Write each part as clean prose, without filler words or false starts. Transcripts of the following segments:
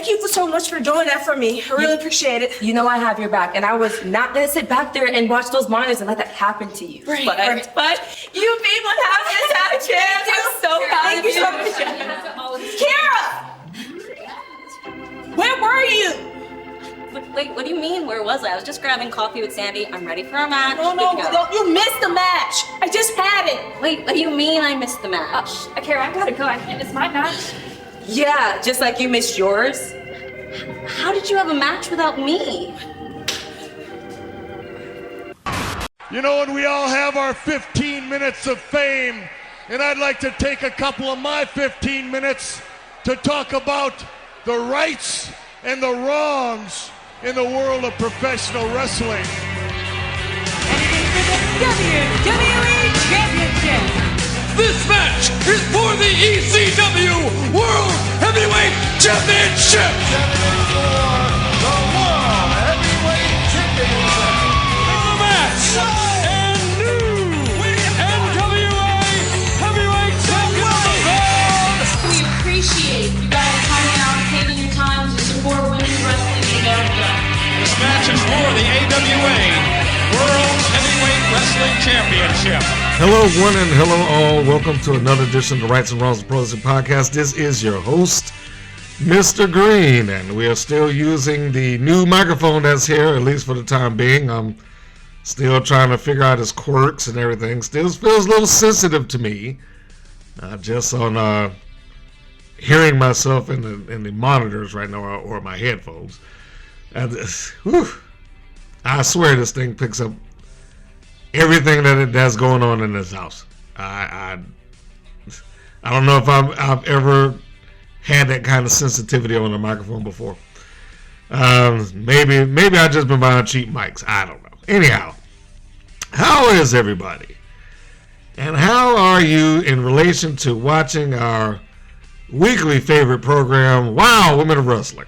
thank you so much for doing that for me. I really appreciate it. You know I have your back, and I was not gonna sit back there and watch those monitors and let that happen to you. Right, but you made one happen this time, champ. I'm so proud of you. Kara! Where were you? Wait, what do you mean? Where was I? I was just grabbing coffee with Sandy. I'm ready for a match. No, you missed the match. I just had it. Wait, what do you mean I missed the match? Kara, I gotta go. I can't miss my match. Yeah, just like you missed yours. How did you have a match without me? You know, and we all have our 15 minutes of fame, and I'd like to take a couple of my 15 minutes to talk about the rights and the wrongs in the world of professional wrestling. WWE Championship. This match is for the ECW World Heavyweight Championship. For the World Heavyweight Championship. The match and new NWA Heavyweight Champion. We appreciate you guys coming out and taking your time to support women's wrestling in America. This match is for the AWA World Heavyweight Wrestling Championship. Hello, one and hello all. Welcome to another edition of the Rights and Wrongs of Pro Wrestling Podcast. This is your host, Mr. Green, and we are still using the new microphone that's here, at least for the time being. I'm still trying to figure out its quirks and everything. Still feels a little sensitive to me, just on hearing myself in the monitors right now or my headphones. I swear this thing picks up everything that's going on in this house. I don't know if I've ever had that kind of sensitivity on the microphone before. Maybe I've just been buying cheap mics. I don't know. Anyhow, how is everybody? And how are you in relation to watching our weekly favorite program, Wow, Women of Wrestling?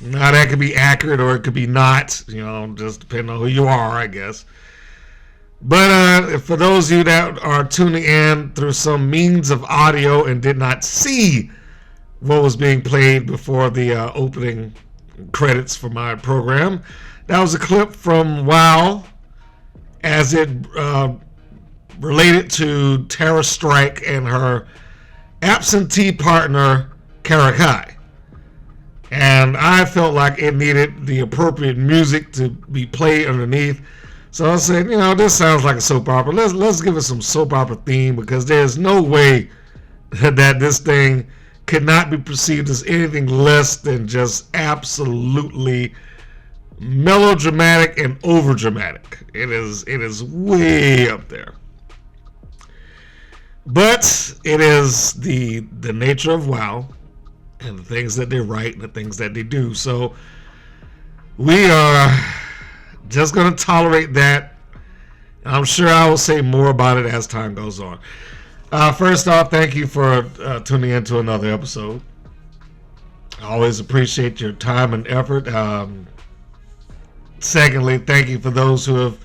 Now, that could be accurate or it could be not, just depending on who you are, I guess. But for those of you that are tuning in through some means of audio and did not see what was being played before the opening credits for my program, that was a clip from WoW as it related to Tara Strike and her absentee partner, Kalaki. And I felt like it needed the appropriate music to be played underneath. So I said, this sounds like a soap opera. Let's give it some soap opera theme, because there's no way that this thing could not be perceived as anything less than just absolutely melodramatic and overdramatic. It is way up there. But it is the nature of WoW and the things that they write and the things that they do. So we are just going to tolerate that. I'm sure I will say more about it as time goes on. First off, thank you for tuning in to another episode. I always appreciate your time and effort. Secondly, thank you for those who have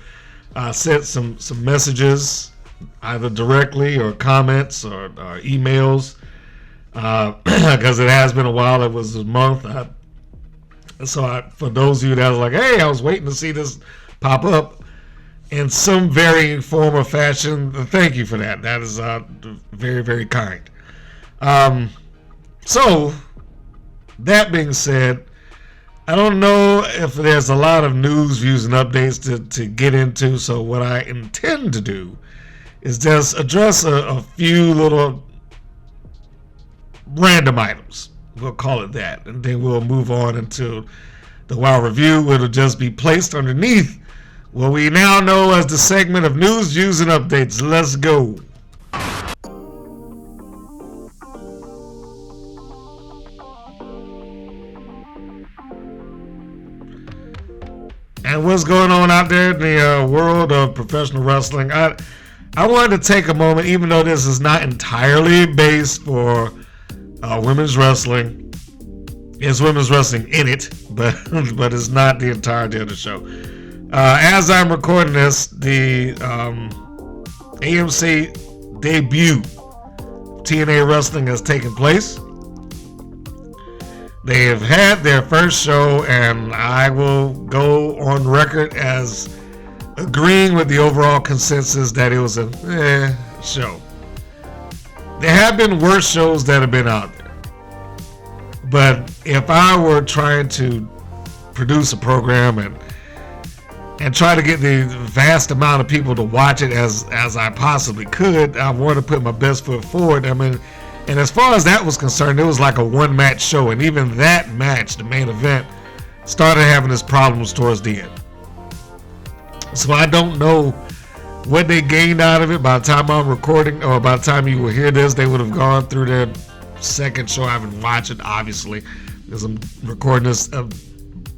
sent some messages, either directly or comments or emails. Because it has been a while. It was a month. For those of you that was like, hey, I was waiting to see this pop up in some varying form or fashion, thank you for that. That is very, very kind. So, that being said, I don't know if there's a lot of news, views, and updates to get into. So what I intend to do is just address a few little random items. We'll call it that. And then we'll move on into the WoW review. It'll just be placed underneath what we now know as the segment of news, views, and updates. Let's go. And what's going on out there in the world of professional wrestling? I wanted to take a moment, even though this is not entirely based for women's wrestling. It's women's wrestling in it, but it's not the entirety of the show. As I'm recording this, the AMC debut TNA Wrestling has taken place. They have had their first show, and I will go on record as agreeing with the overall consensus that it was a show. There have been worse shows that have been out there. But if I were trying to produce a program and try to get the vast amount of people to watch it as I possibly could, I want to put my best foot forward. I mean, and as far as that was concerned, it was like a one-match show. And even that match, the main event, started having its problems towards the end. So I don't know what they gained out of it. By the time I'm recording, or by the time you will hear this, they would have gone through their second show. I haven't watched it, obviously, because I'm recording this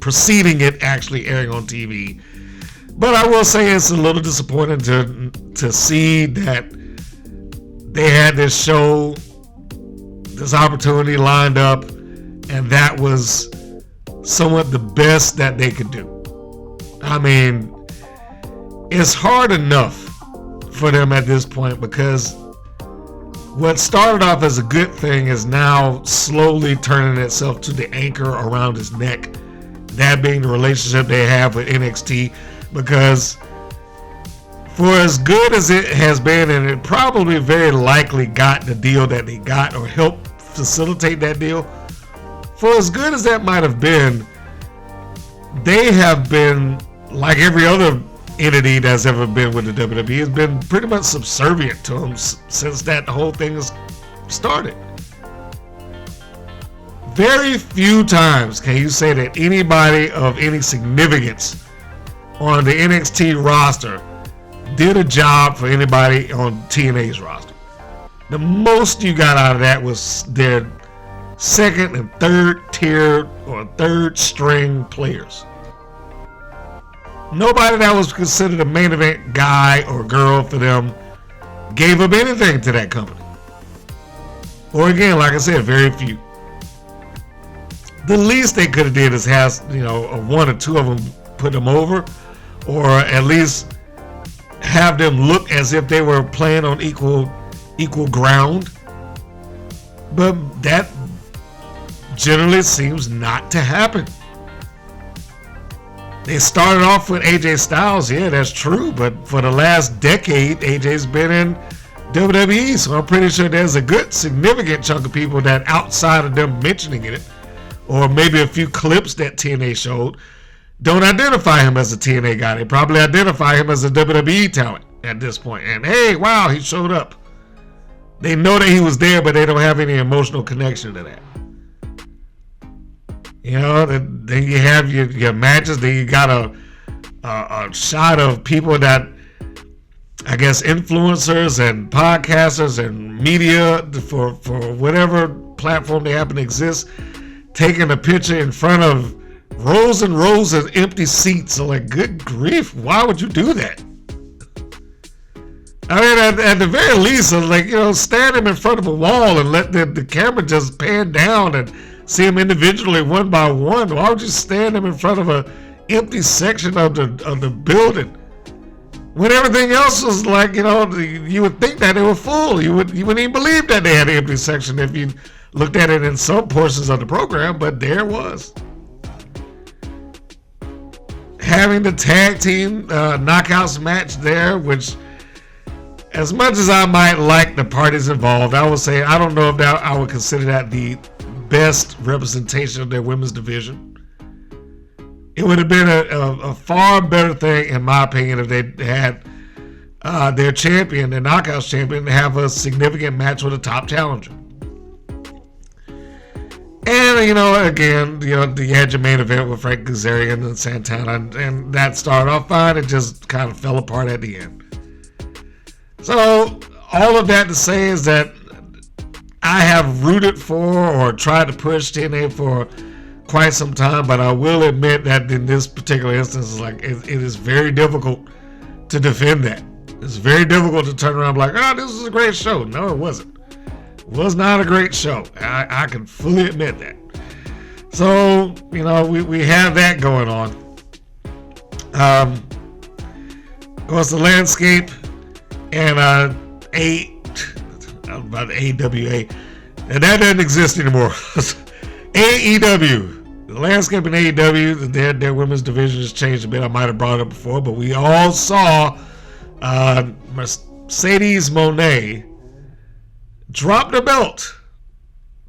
preceding it actually airing on TV. But I will say it's a little disappointing to see that they had this show, this opportunity lined up, and that was somewhat the best that they could do. I mean, it's hard enough for them at this point, because what started off as a good thing is now slowly turning itself to the anchor around his neck, that being the relationship they have with NXT. Because for as good as it has been, and it probably very likely got the deal that they got or helped facilitate that deal, for as good as that might have been, they have been, like every other entity that's ever been with the WWE, has been pretty much subservient to them since that whole thing has started. Very few times can you say that anybody of any significance on the NXT roster did a job for anybody on TNA's roster. The most you got out of that was their second and third tier or third string players. Nobody that was considered a main event guy or girl for them gave up anything to that company. Or again, like I said, very few. The least they could have did is have, one or two of them put them over, or at least have them look as if they were playing on equal ground. But that generally seems not to happen. They started off with AJ Styles, yeah, that's true, but for the last decade, AJ's been in WWE, so I'm pretty sure there's a good significant chunk of people that, outside of them mentioning it, or maybe a few clips that TNA showed, don't identify him as a TNA guy. They probably identify him as a WWE talent at this point. And hey, wow, he showed up. They know that he was there, but they don't have any emotional connection to that. Then you have your matches. Then you got a shot of people that, I guess, influencers and podcasters and media for whatever platform they happen to exist, taking a picture in front of rows and rows of empty seats. So, like, good grief, why would you do that? I mean, at the very least, stand him in front of a wall and let the camera just pan down and see them individually one by one. Why would you stand them in front of a empty section of the building when everything else was like, you would think that they were full. You wouldn't even believe that they had an empty section if you looked at it in some portions of the program, but there it was. Having the tag team knockouts match there, which, as much as I might like the parties involved, I would say I don't know if I would consider that the best representation of their women's division. It would have been a far better thing, in my opinion, if they had their champion, their knockouts champion, have a significant match with a top challenger. And, again, you had your main event with Frank Kazarian and Santana, and that started off fine. It just kind of fell apart at the end. So, all of that to say is that I have rooted for or tried to push TNA for quite some time, but I will admit that in this particular instance, it is very difficult to defend that. It's very difficult to turn around and be like, this is a great show. No, it wasn't. It was not a great show. I can fully admit that. So, we have that going on. Of course, the landscape and about the AWA, and that doesn't exist anymore. AEW. The landscape in AEW, their women's division has changed a bit. I might have brought it up before, but we all saw Mercedes Moné drop the belt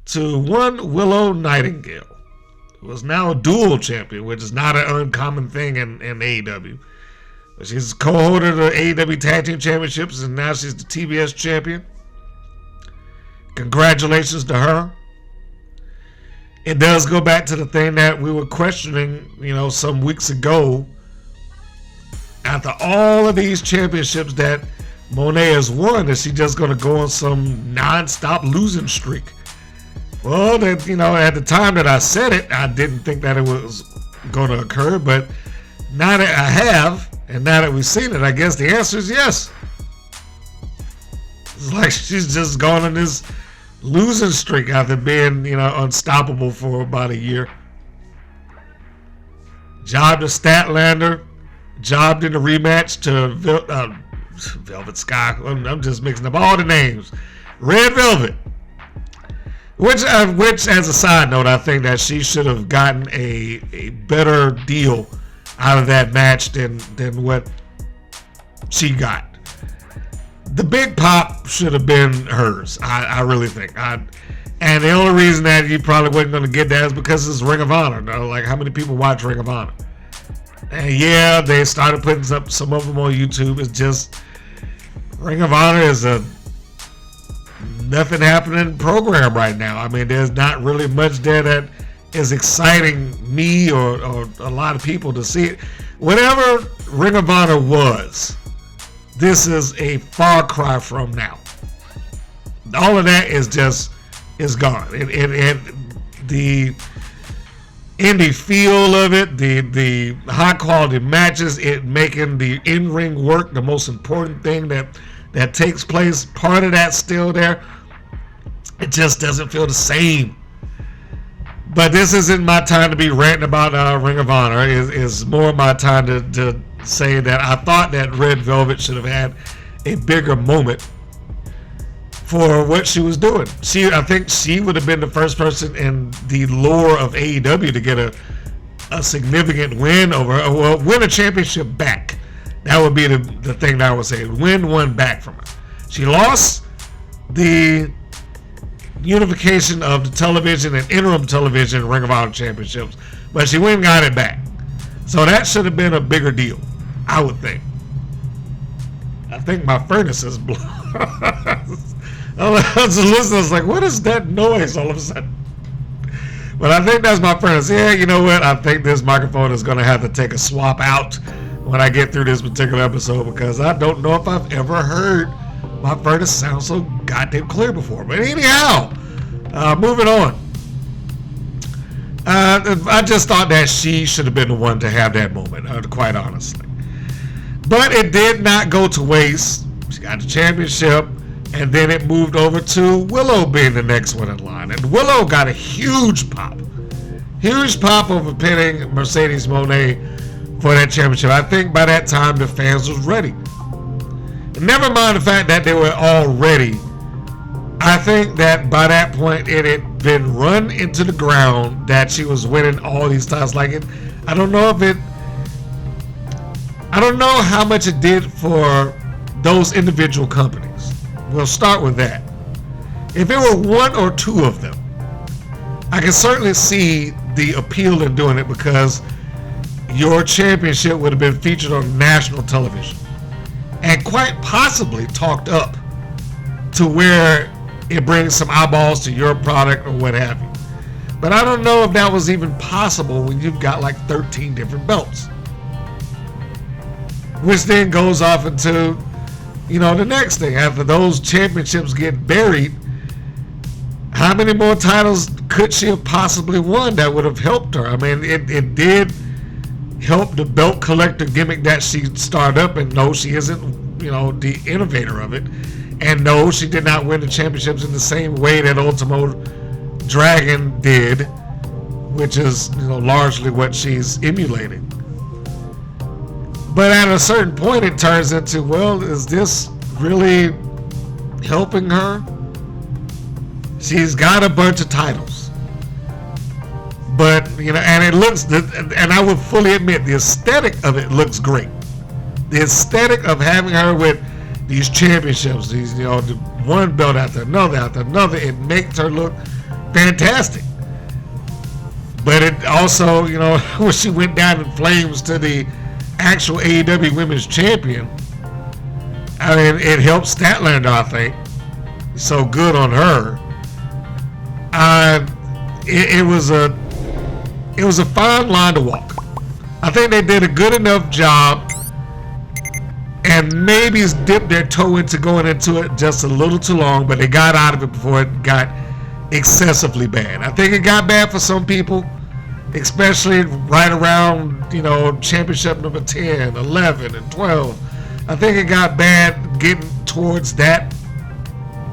to one Willow Nightingale, who is now a dual champion, which is not an uncommon thing in AEW. But she's co-holder of the AEW Tag Team Championships, and now she's the TBS champion. Congratulations to her. It does go back to the thing that we were questioning, some weeks ago. After all of these championships that Moné has won, is she just going to go on some non-stop losing streak? Well, at the time that I said it, I didn't think that it was going to occur, but now that I have, and now that we've seen it, I guess the answer is yes. It's like she's just gone on this losing streak after being, unstoppable for about a year. Jobbed to Statlander, jobbed in the rematch to Velvet Sky. I'm just mixing up all the names. Red Velvet. Which, as a side note, I think that she should have gotten a better deal out of that match than what she got. The big pop should have been hers. I really think. And the only reason that you probably wasn't going to get that is because it's Ring of Honor. Like, how many people watch Ring of Honor? And yeah, they started putting up some of them on YouTube. It's just Ring of Honor is a nothing happening program right now. I mean, there's not really much there that is exciting me or a lot of people to see it. Whatever Ring of Honor was, this is a far cry from now. All of that is gone. And the indie feel of it, the high quality matches, it making the in-ring work the most important thing that takes place, part of that's still there. It just doesn't feel the same. But this isn't my time to be ranting about Ring of Honor. It's more my time to say that I thought that Red Velvet should have had a bigger moment for what she was doing. I think she would have been the first person in the lore of AEW to get a significant win win a championship back. That would be the thing that I would say. Win one back from her. She lost the unification of the television and interim television Ring of Honor championships, but she went and got it back. So that should have been a bigger deal, I would think. I think my furnace is blowing. I was listening, I was like, what is that noise all of a sudden? But I think that's my furnace. Yeah, you know what? I think this microphone is going to have to take a swap out when I get through this particular episode, because I don't know if I've ever heard my furnace sound so goddamn clear before. But anyhow, moving on. I just thought that she should have been the one to have that moment, quite honestly. But it did not go to waste. She got the championship, and then it moved over to Willow being the next one in line. And Willow got a huge pop. Huge pop over pinning Mercedes Moné for that championship. I think by that time the fans was ready. Never mind the fact that they were all ready. I think that by that point it had been run into the ground that she was winning all these titles. I don't know how much it did for those individual companies. We'll start with that. If it were one or two of them, I can certainly see the appeal in doing it, because your championship would have been featured on national television and quite possibly talked up to where it brings some eyeballs to your product or what have you. But I don't know if that was even possible when you've got like 13 different belts. Which then goes off into, the next thing. After those championships get buried, how many more titles could she have possibly won that would have helped her? I mean, it did help the belt collector gimmick that she started up, and no, she isn't, the innovator of it. And no, she did not win the championships in the same way that Ultimo Dragon did, which is, largely what she's emulating. But at a certain point, it turns into, well, is this really helping her? She's got a bunch of titles. But, and it looks, and I would fully admit, the aesthetic of it looks great. The aesthetic of having her with these championships, these, one belt after another, it makes her look fantastic. But it also, when she went down in flames to the actual AEW Women's Champion, I mean, it helped Statlander, I think. So good on her. It was a fine line to walk. I think they did a good enough job, and maybe dipped their toe into going into it just a little too long, but they got out of it before it got excessively bad. I think it got bad for some people, especially right around, championship number 10, 11, and 12. I think it got bad getting towards that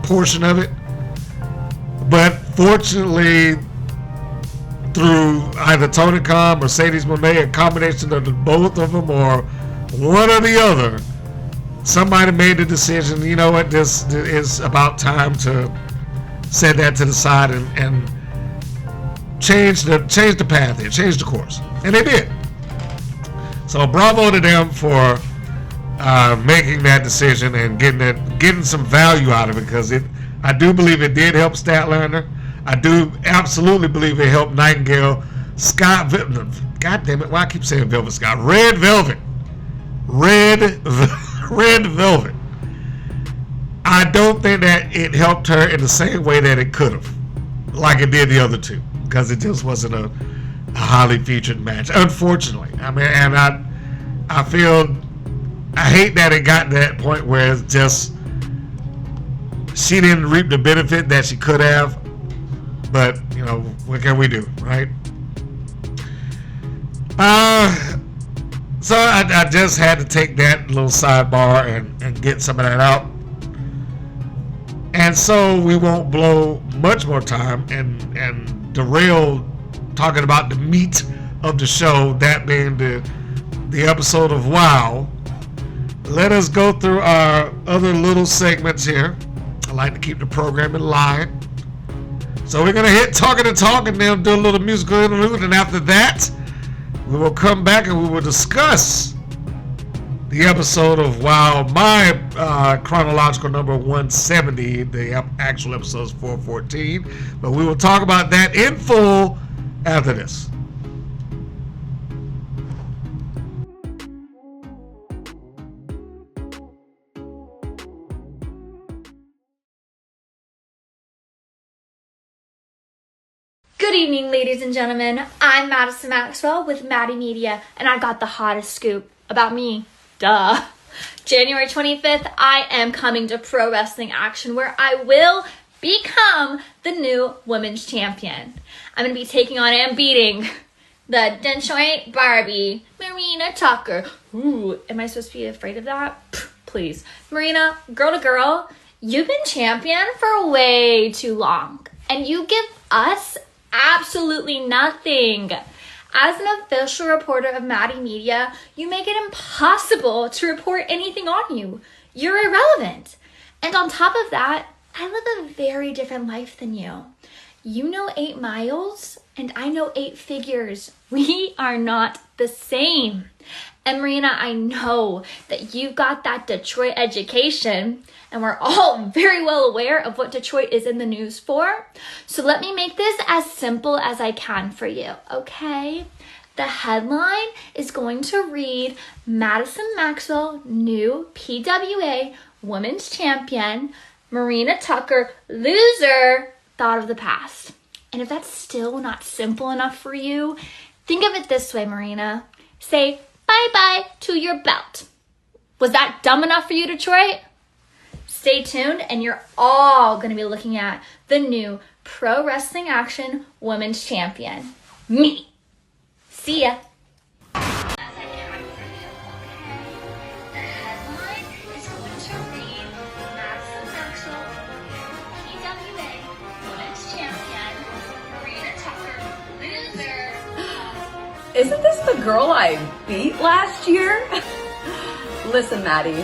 portion of it. But fortunately, through either Tony Khan, Mercedes Monet, a combination of the both of them, or one or the other, somebody made the decision, you know what, this is about time to set that to the side and change the path here, change the course. And they did. So bravo to them for making that decision and getting some value out of it, because I do believe it did help Statlander. I do absolutely believe it helped Nightingale. God damn it, why I keep saying Velvet Scott? Red Velvet. Red Velvet. I don't think that it helped her in the same way that it could have, like it did the other two, because it just wasn't a highly featured match, unfortunately. I mean, and I hate that it got to that point where it's just she didn't reap the benefit that she could have. But, what can we do, right? So I just had to take that little sidebar and get some of that out. And so we won't blow much more time and derail talking about the meat of the show, that being the episode of WoW. Let us go through our other little segments here. I like to keep the program in line. So we're going to hit Talking the Talk and then do a little musical interlude. And after that, we will come back and we will discuss the episode of WoW, my chronological number 170. The actual episode is 414. But we will talk about that in full after this. Good evening, ladies and gentlemen. I'm Madison Maxwell with Maddie Media, and I got the hottest scoop about me. Duh. January 25th, I am coming to Pro Wrestling Action, where I will become the new women's champion. I'm going to be taking on and beating the Detroit Barbie, Marina Tucker. Ooh, am I supposed to be afraid of that? Please. Marina, girl to girl, you've been champion for way too long, and you give us absolutely nothing. As an official reporter of Maddie Media, you make it impossible to report anything on you. You're irrelevant. And on top of that, I live a very different life than you. You know 8 miles, and I know 8 figures. We are not the same. And Marina, I know that you've got that Detroit education, and we're all very well aware of what Detroit is in the news for. So let me make this as simple as I can for you, okay? The headline is going to read, Madison Maxwell, new PWA Women's Champion, Marina Tucker, loser, thought of the past. And if that's still not simple enough for you, think of it this way, Marina. Say bye-bye to your belt. Was that dumb enough for you, Detroit? Stay tuned, and you're all going to be looking at the new Pro Wrestling Action Women's Champion, me. See ya. Isn't this the girl I beat last year? Listen, Maddie,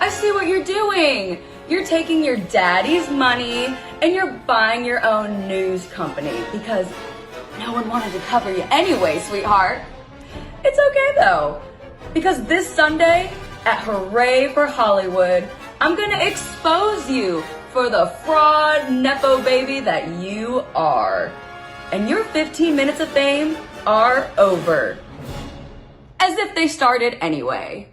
I see what you're doing. You're taking your daddy's money and you're buying your own news company because No one wanted to cover you anyway, sweetheart. It's okay though, because this Sunday at Hooray for Hollywood, I'm gonna expose you for the fraud nepo baby that you are. And your 15 minutes of fame are over. As if they started anyway.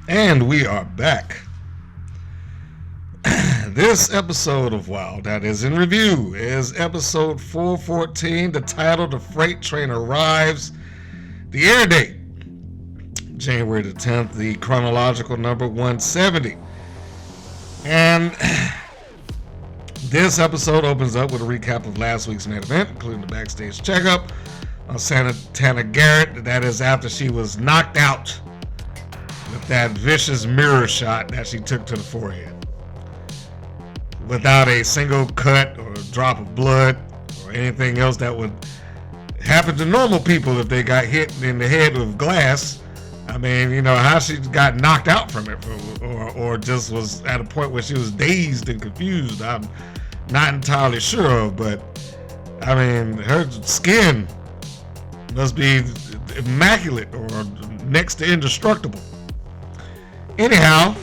And we are back. This episode of WoW that is in review is episode 414. The title, The Freight Train Arrives. The air date, January the 10th. The chronological number, 170. And This episode opens up with a recap of last week's main event, including the backstage checkup on Santana Garrett. That is after she was knocked out with that vicious mirror shot that she took to the forehead. Without a single cut or a drop of blood or anything else that would happen to normal people if they got hit in the head with glass. I mean, you know, how she got knocked out from it or just was at a point where she was dazed and confused, I'm not entirely sure of, but I mean, her skin must be immaculate or next to indestructible. Anyhow,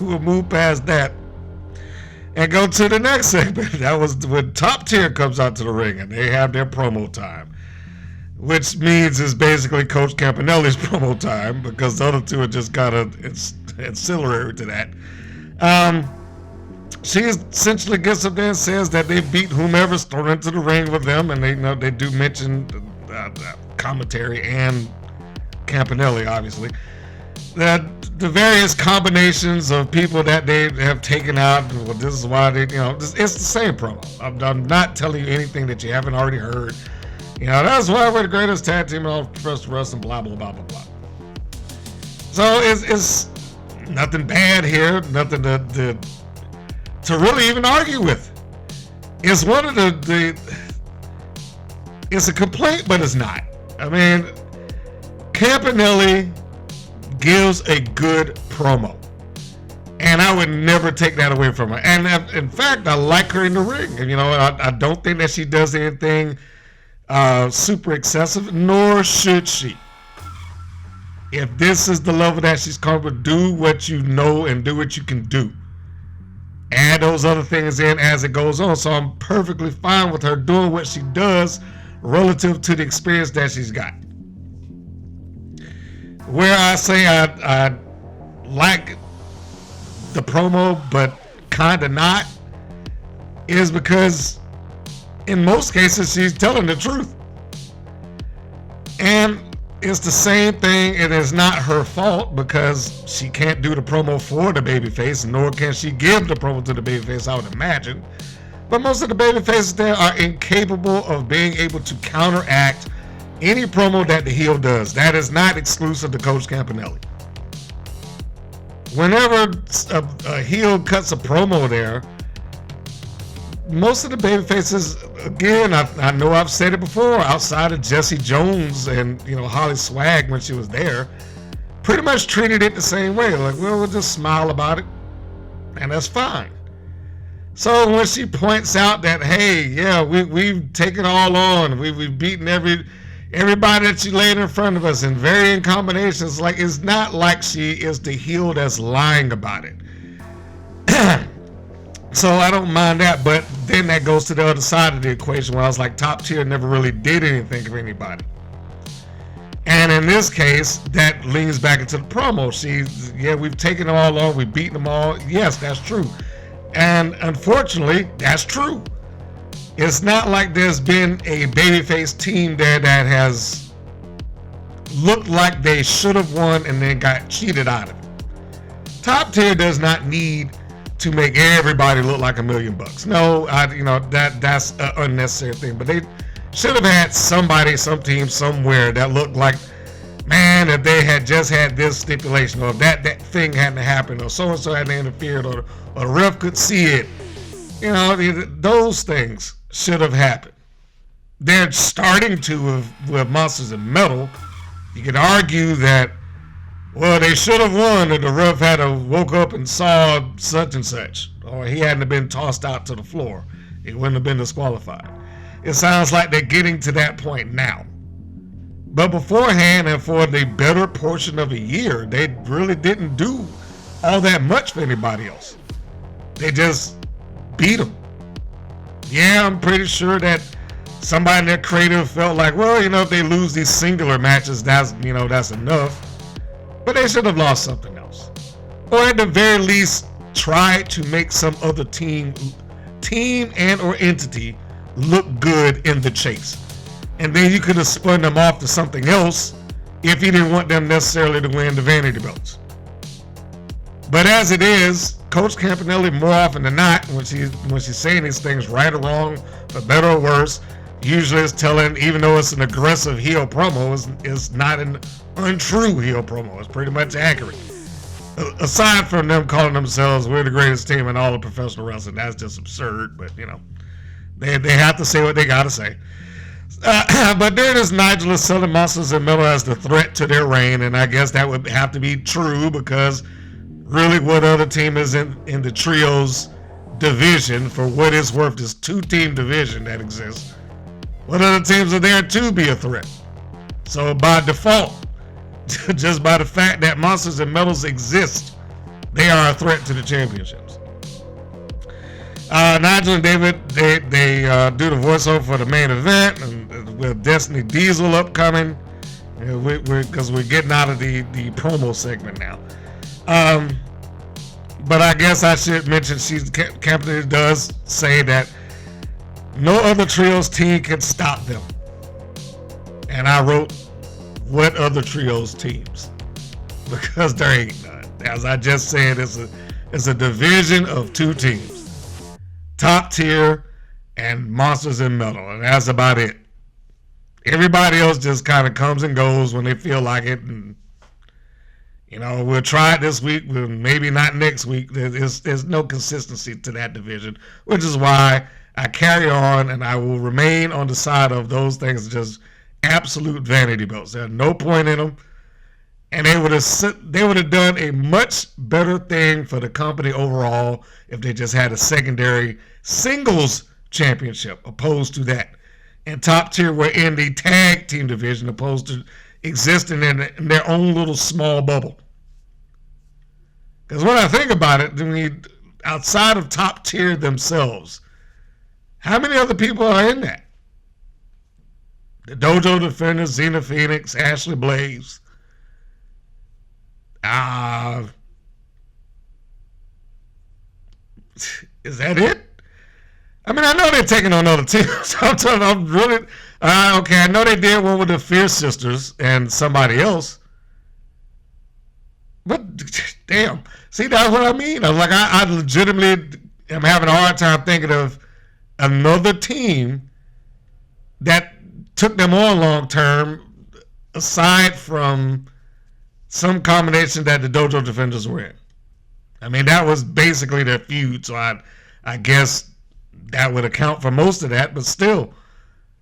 we'll move past that and go to the next segment. That was when Top Tier comes out to the ring and they have their promo time, which means it's basically Coach Campanelli's promo time because the other two are just kind of ancillary to that. She essentially gets up there and says that they beat whomever's thrown into the ring with them, and they do mention commentary and Campanelli, obviously. That the various combinations of people that they have taken out. Well, this is why they, it's the same promo. I'm not telling you anything that you haven't already heard. That's why we're the greatest tag team in all of professional wrestling, blah, blah, blah, blah, blah. So it's nothing bad here, nothing to really even argue with. It's one of it's a complaint, but it's not. I mean, Campanelli gives a good promo, and I would never take that away from her. And in fact, I like her in the ring. And I don't think that she does anything super excessive, nor should she. If this is the level that she's comfortable, do what you know and do what you can do. Add those other things in as it goes on. So I'm perfectly fine with her doing what she does relative to the experience that she's got. Where I say I like the promo, but kind of not, is because in most cases she's telling the truth. And it's the same thing. It is not her fault because she can't do the promo for the babyface, nor can she give the promo to the babyface, I would imagine. But most of the babyfaces there are incapable of being able to counteract any promo that the heel does. That is not exclusive to Coach Campanelli. Whenever a heel cuts a promo there, most of the babyfaces, again, I know I've said it before, outside of Jesse Jones and Holly Swag when she was there, pretty much treated it the same way. Like, well, we'll just smile about it, and that's fine. So when she points out that, hey, yeah, we've taken all on, we've beaten everybody that you laid in front of us in varying combinations, like, it's not like she is the heel that's lying about it. So I don't mind that, but then that goes to the other side of the equation where I was like, Top Tier never really did anything for anybody. And in this case, that leans back into the promo. We've taken them all on, we've beaten them all. Yes, that's true. And unfortunately, that's true. It's not like there's been a babyface team there that has looked like they should have won and then got cheated out of it. Top Tier does not need to make everybody look like $1 million. No, that's an unnecessary thing. But they should have had somebody, some team somewhere that looked like, man, if they had just had this stipulation, or if that thing hadn't happened, or so-and-so hadn't interfered, or the ref could see it. Those things should have happened. They're starting to with Monsters of Metal. You could argue that, well, they should have won if the ref had woke up and saw such and such, or he hadn't been tossed out to the floor. He wouldn't have been disqualified. It sounds like they're getting to that point now. But beforehand, and for the better portion of a year, they really didn't do all that much for anybody else. They just beat them. Yeah, I'm pretty sure that somebody in their creative felt like, well, if they lose these singular matches, that's enough. But they should have lost something else. Or at the very least, try to make some other team and or entity look good in the chase. And then you could have spun them off to something else if you didn't want them necessarily to win the vanity belts. But as it is, Coach Campanelli, more often than not, when she's saying these things right or wrong, for better or worse, usually is telling, even though it's an aggressive heel promo, it's not an untrue heel promo. It's pretty much accurate. Aside from them calling themselves, we're the greatest team in all of professional wrestling, that's just absurd, but you know, they have to say what they gotta say. But during this, Nigel is selling Monsters and Miller as the threat to their reign, and I guess that would have to be true because really what other team is in the trios division, for what it's worth, this 2-team division that exists, what other teams are there to be a threat? So by default, just by the fact that Monsters and Metals exist, they are a threat to the championships. Nigel and David, they do the voiceover for the main event, and with Destiny Diesel upcoming, because we're getting out of the promo segment now. But I guess I should mention, Campanelli does say that no other trios team can stop them. And I wrote, what other trios teams? Because there ain't none. As I just said, it's a division of 2 teams. Top Tier and Monsters and Metal, and that's about it. Everybody else just kind of comes and goes when they feel like it, and you know, we'll try it this week, maybe not next week. There's no consistency to that division, which is why I carry on, and I will remain on the side of those things just absolute vanity belts. There's no point in them, and they would have done a much better thing for the company overall if they just had a secondary singles championship opposed to that. And Top Tier were in the tag team division opposed to existing in their own little small bubble. Because when I think about it, outside of Top Tier themselves, how many other people are in that? The Dojo Defenders, Xena Phoenix, Ashley Blaze. Is that it? I mean, I know they're taking on other teams. I'm really, okay, I know they did one with the Fierce Sisters and somebody else. But, damn. See, that's what I mean. I legitimately am having a hard time thinking of another team that took them on long term, aside from some combination that the Dojo Defenders were in. I mean, that was basically their feud, so I guess that would account for most of that, but still,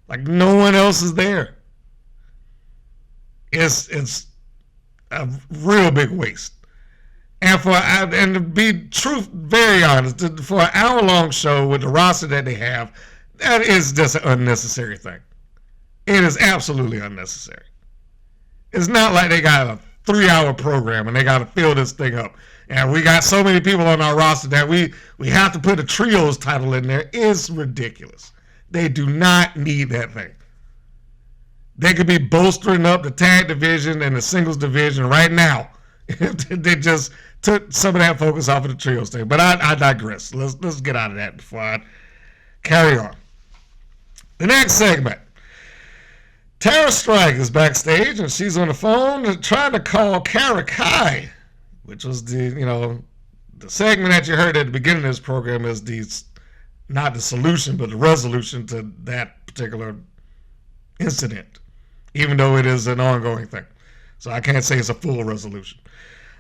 like, no one else is there. It's a real big waste. And to be very honest, for an hour-long show with the roster that they have, that is just an unnecessary thing. It is absolutely unnecessary. It's not like they got a 3-hour program and they got to fill this thing up. And we got so many people on our roster that we have to put a trios title in there. It's ridiculous. They do not need that thing. They could be bolstering up the tag division and the singles division right now if they just took some of that focus off of the trios thing. But I digress. Let's get out of that before I carry on. The next segment. Tara Strike is backstage and she's on the phone trying to call Kara Kai, which was the segment that you heard at the beginning of this program is not the solution, but the resolution to that particular incident, even though it is an ongoing thing. So I can't say it's a full resolution.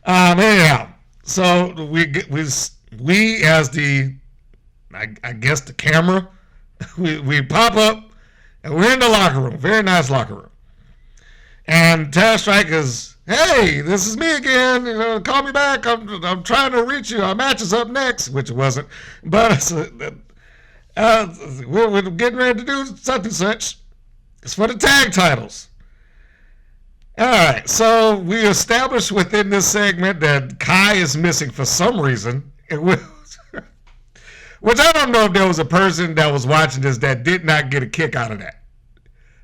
Anyhow, so we as I guess the camera, we pop up and we're in the locker room, very nice locker room. And Tara Strike is, hey, this is me again. Call me back. I'm trying to reach you. Our match is up next, which it wasn't. But we're getting ready to do such and such. It's for the tag titles. All right. So we established within this segment that Kai is missing for some reason. Which I don't know if there was a person that was watching this that did not get a kick out of that.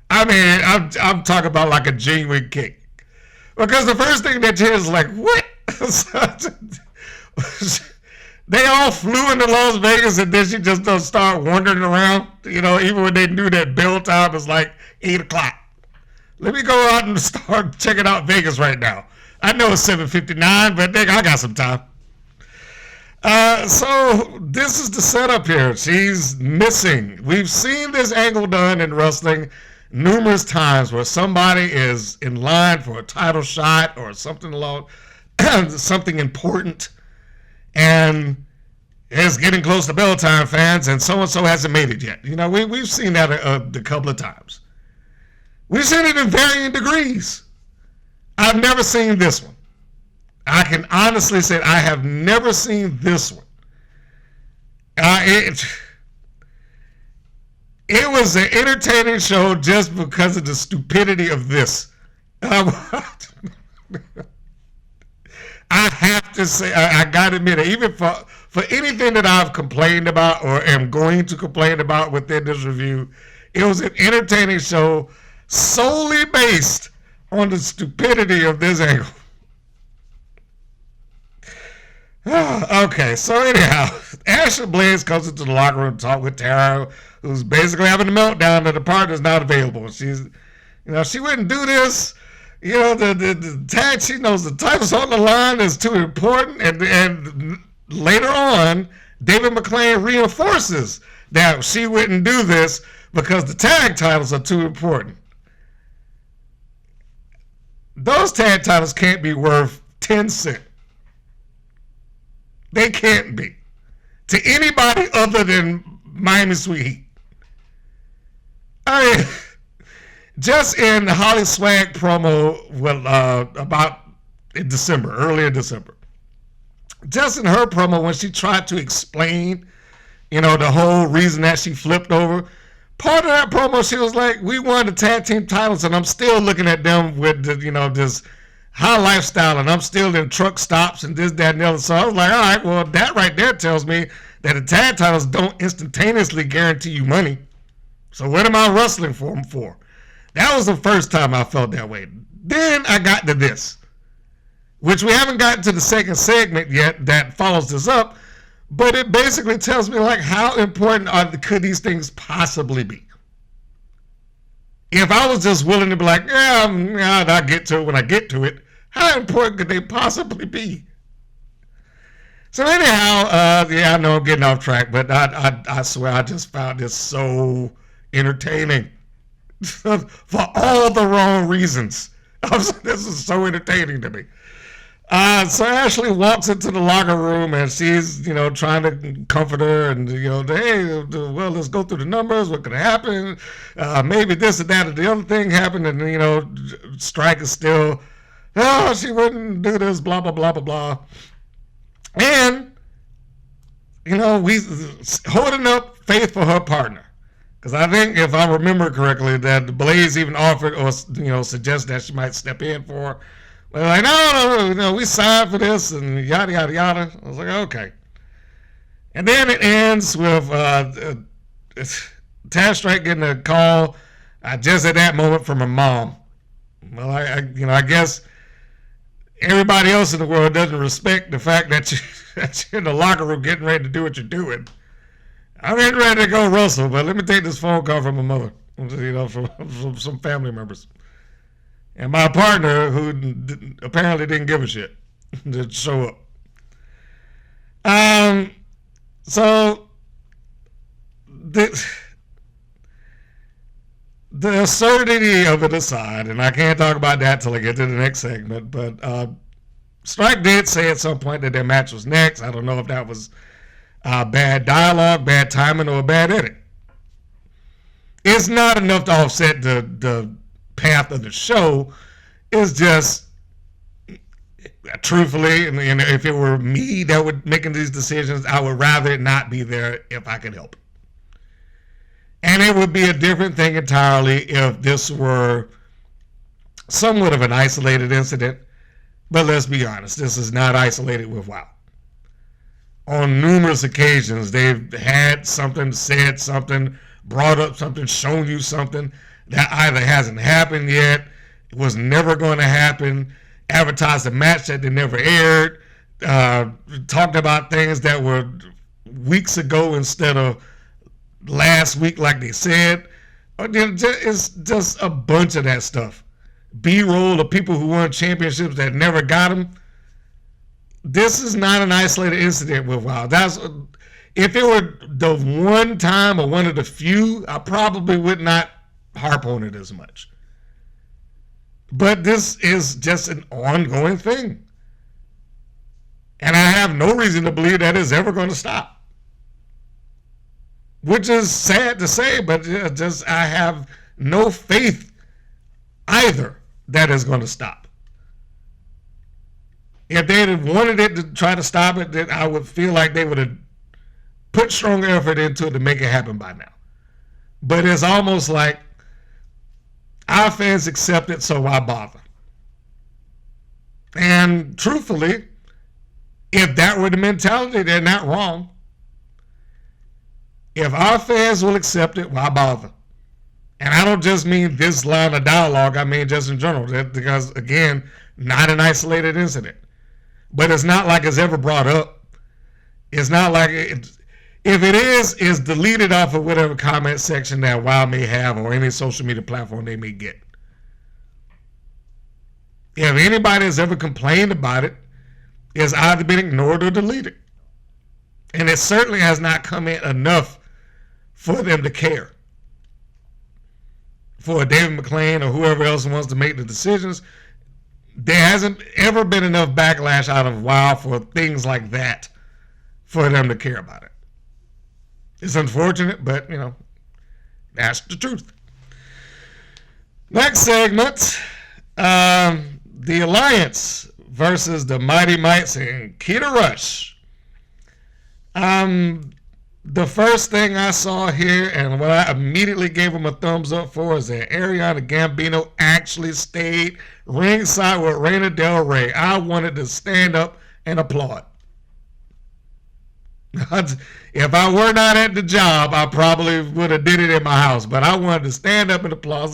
I mean, I'm talking about like a genuine kick. Because the first thing that you hear is like, what? They all flew into Las Vegas and then she just don't start wandering around. Even when they knew that bell time was like 8 o'clock. Let me go out and start checking out Vegas right now. I know it's 7:59, but I got some time. So this is the setup here. She's missing. We've seen this angle done in wrestling numerous times where somebody is in line for a title shot or something along something important, and it's getting close to bell time, fans, and so-and-so hasn't made it yet. You know, we've seen that a couple of times. We've seen it in varying degrees. I've never seen this one. I can honestly say I have never seen this one. It was an entertaining show just because of the stupidity of this. I have to say, I got to admit it, even for anything that I've complained about or am going to complain about within this review, it was an entertaining show solely based on the stupidity of this angle. Okay, so anyhow, Ashley Blaze comes into the locker room to talk with Tara, who's basically having a meltdown that the partner's not available. She's, she wouldn't do this. The tag, she knows the title's on the line is too important. And later on, David McClain reinforces that she wouldn't do this because the tag titles are too important. Those tag titles can't be worth 10 cents. They can't be. To anybody other than Miami Sweet Heat. I mean, just in Holly Swag promo about in December, early in December. Just in her promo when she tried to explain, the whole reason that she flipped over. Part of that promo, she was like, we won the tag team titles and I'm still looking at them with, this high lifestyle, and I'm still in truck stops and this, that, and the other. So I was like, all right, well, that right there tells me that the tag titles don't instantaneously guarantee you money. So what am I wrestling for them for? That was the first time I felt that way. Then I got to this, which we haven't gotten to the second segment yet that follows this up, but it basically tells me, like, how important could these things possibly be? If I was just willing to be like, I'll get to it when I get to it, how important could they possibly be? So anyhow, I know I'm getting off track, but I swear I just found this so entertaining for all the wrong reasons. This is so entertaining to me. So Ashley walks into the locker room and she's, trying to comfort her and, hey, well, let's go through the numbers. What could happen? Maybe this and that and the other thing happened. And, Strike is still, she wouldn't do this, blah, blah, blah, blah, blah. And, we holding up faith for her partner. Because I think, if I remember correctly, that Blaze even offered or, suggested that she might step in for her. But like, no, we signed for this and yada, yada, yada. I was like, okay. And then it ends with Taz Strike getting a call just at that moment from her mom. Well, I guess everybody else in the world doesn't respect the fact that you're in the locker room getting ready to do what you're doing. I'm getting ready to go wrestle, but let me take this phone call from my mother, from some family members. And my partner, who apparently didn't give a shit, to show up. So the absurdity of it aside, and I can't talk about that till I get to the next segment, but Strike did say at some point that their match was next. I don't know if that was bad dialogue, bad timing, or a bad edit. It's not enough to offset the path of the show. Is just, truthfully, and if it were me that would making these decisions, I would rather it not be there if I could help it. And it would be a different thing entirely if this were somewhat of an isolated incident. But let's be honest, this is not isolated with WoW. On numerous occasions, they've had something, said something, brought up something, shown you something that either hasn't happened yet, it was never going to happen, advertised a match that they never aired, talked about things that were weeks ago instead of last week like they said. It's just a bunch of that stuff. B-roll of people who won championships that never got them. this is not an isolated incident with Wild. If it were the one time or one of the few, I probably would not harp on it as much. But this is just an ongoing thing. And I have no reason to believe that it's ever going to stop. Which is sad to say, but I have no faith either that it's going to stop. If they had wanted it to try to stop it, then I would feel like they would have put strong effort into it to make it happen by now. But it's almost like our fans accept it, so why bother? And truthfully, if that were the mentality, they're not wrong. If our fans will accept it, why bother? And I don't just mean this line of dialogue, I mean just in general, because, again, not an isolated incident. But it's not like it's ever brought up. It's not like if it is, it's deleted off of whatever comment section that WoW may have or any social media platform they may get. If anybody has ever complained about it, it's either been ignored or deleted. And it certainly has not come in enough for them to care. For David McClain or whoever else wants to make the decisions, there hasn't ever been enough backlash out of WoW for things like that for them to care about it. It's unfortunate, but, that's the truth. Next segment, the Alliance versus the Mighty Mites and Keta Rush. The first thing I saw here, and what I immediately gave them a thumbs up for, is that Arianna Gambino actually stayed ringside with Reina Del Rey. I wanted to stand up and applaud. If I were not at the job, I probably would have did it in my house. But I wanted to stand up and applaud.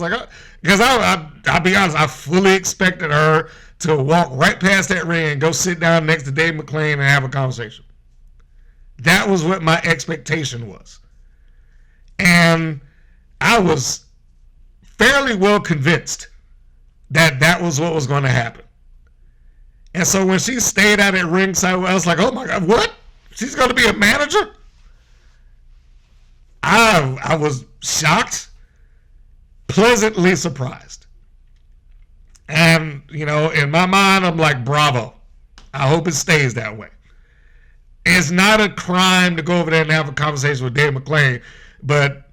Because I'll be honest, I fully expected her to walk right past that ring and go sit down next to Dave McClain and have a conversation. That was what my expectation was. And I was fairly well convinced that that was what was going to happen. And so when she stayed out at ringside, I was like, oh my God, what? She's going to be a manager? I was shocked, pleasantly surprised. And, in my mind, I'm like, bravo. I hope it stays that way. It's not a crime to go over there and have a conversation with Dave McClain, but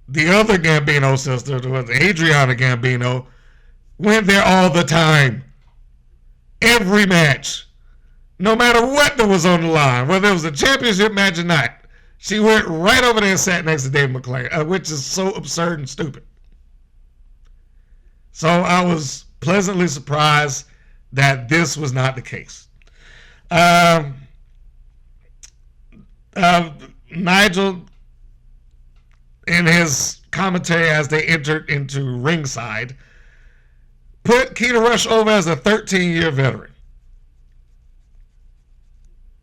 the other Gambino sister, Arianna Gambino, went there all the time. Every match. No matter what that was on the line, whether it was a championship match or not, she went right over there and sat next to Dave McClain, which is so absurd and stupid. So I was pleasantly surprised that this was not the case. Nigel, in his commentary as they entered into ringside, put Keta Rush over as a 13-year veteran.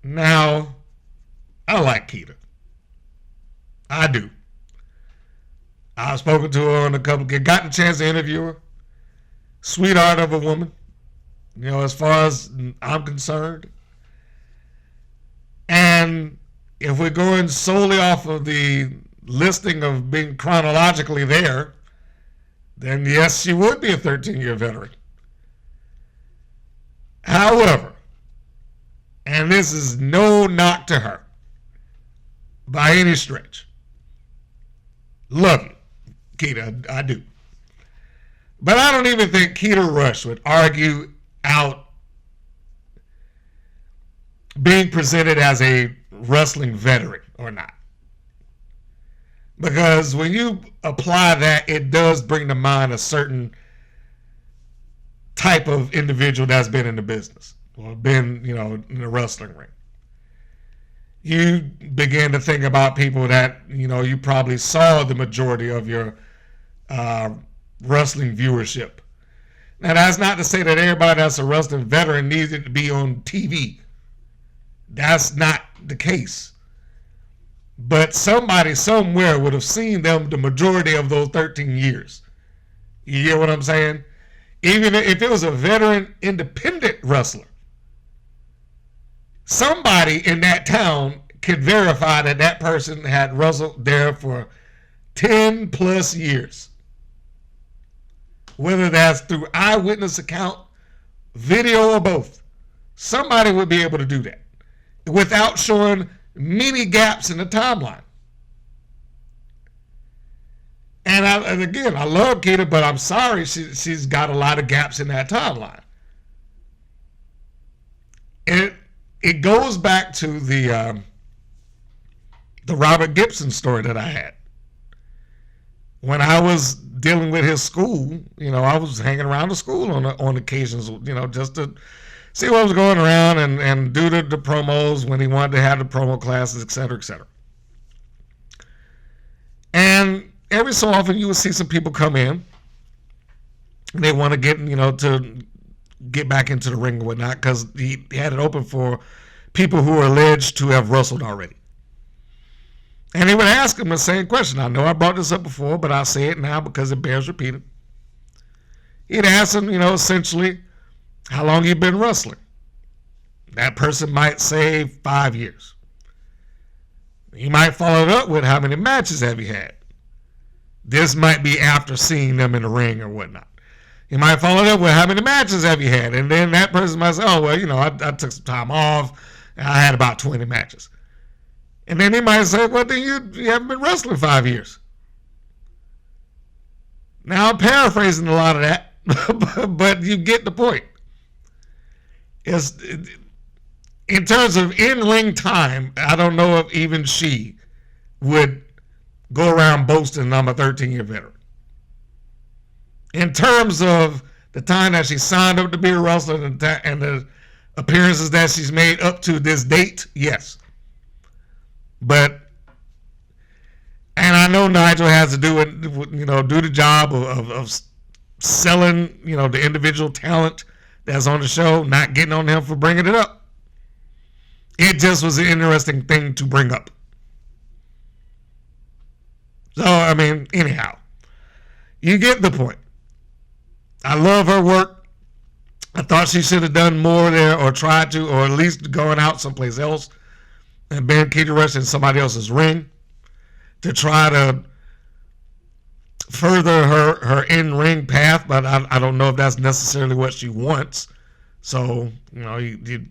Now, I like Keta. I do. I've spoken to her on a couple, got the chance to interview her. Sweetheart of a woman, as far as I'm concerned. And if we're going solely off of the listing of being chronologically there, then yes, she would be a 13-year veteran. However, and this is no knock to her by any stretch. Love you, Keta, I do. But I don't even think Keta Rush would argue out being presented as a wrestling veteran or not. Because when you apply that, it does bring to mind a certain type of individual that's been in the business or been, in the wrestling ring. You begin to think about people that, you probably saw the majority of your wrestling viewership. Now, that's not to say that everybody that's a wrestling veteran needs it to be on TV. That's not the case. But somebody somewhere would have seen them the majority of those 13 years. You get what I'm saying? Even if it was a veteran independent wrestler, somebody in that town could verify that that person had wrestled there for 10 plus years. Whether that's through eyewitness account, video, or both. Somebody would be able to do that without showing many gaps in the timeline. And again, I love Keta, but I'm sorry she's got a lot of gaps in that timeline. And it goes back to the Robert Gibson story that I had. When I was dealing with his school, I was hanging around the school on occasions, just to see what was going around and do the promos when he wanted to have the promo classes, et cetera, et cetera. And every so often you would see some people come in and they want to get, to get back into the ring and whatnot, because he had it open for people who are alleged to have wrestled already. And they would ask him the same question. I know I brought this up before, but I'll say it now because it bears repeating. He'd ask him, essentially, how long you've been wrestling. That person might say 5 years. He might follow it up with how many matches have you had. This might be after seeing them in the ring or whatnot. He might follow it up with how many matches have you had. And then that person might say, oh, well, I took some time off. I had about 20 matches. And then he might say, well, then you haven't been wrestling 5 years. Now, I'm paraphrasing a lot of that, but you get the point. In terms of in-ring time, I don't know if even she would go around boasting I'm a 13-year veteran. In terms of the time that she signed up to be a wrestler and the appearances that she's made up to this date, yes. And I know Nigel has to do the job of selling, the individual talent that's on the show, not getting on him for bringing it up. It just was an interesting thing to bring up. So, anyhow, you get the point. I love her work. I thought she should have done more there, or tried to, or at least going out someplace else and being Keta Rush in somebody else's ring to try to further her in-ring path, but I don't know if that's necessarily what she wants. So, you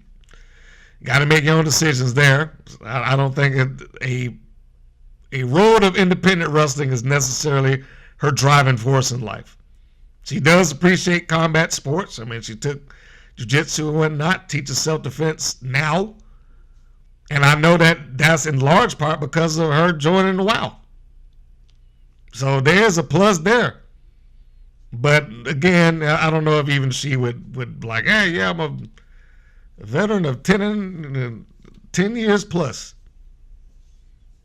got to make your own decisions there. I don't think a road of independent wrestling is necessarily her driving force in life. She does appreciate combat sports. She took jiu-jitsu and whatnot, teaches self-defense now. And I know that's in large part because of her joining the WOW. So there's a plus there. But again, I don't know if even she would like, hey, yeah, I'm a veteran of 10 years plus.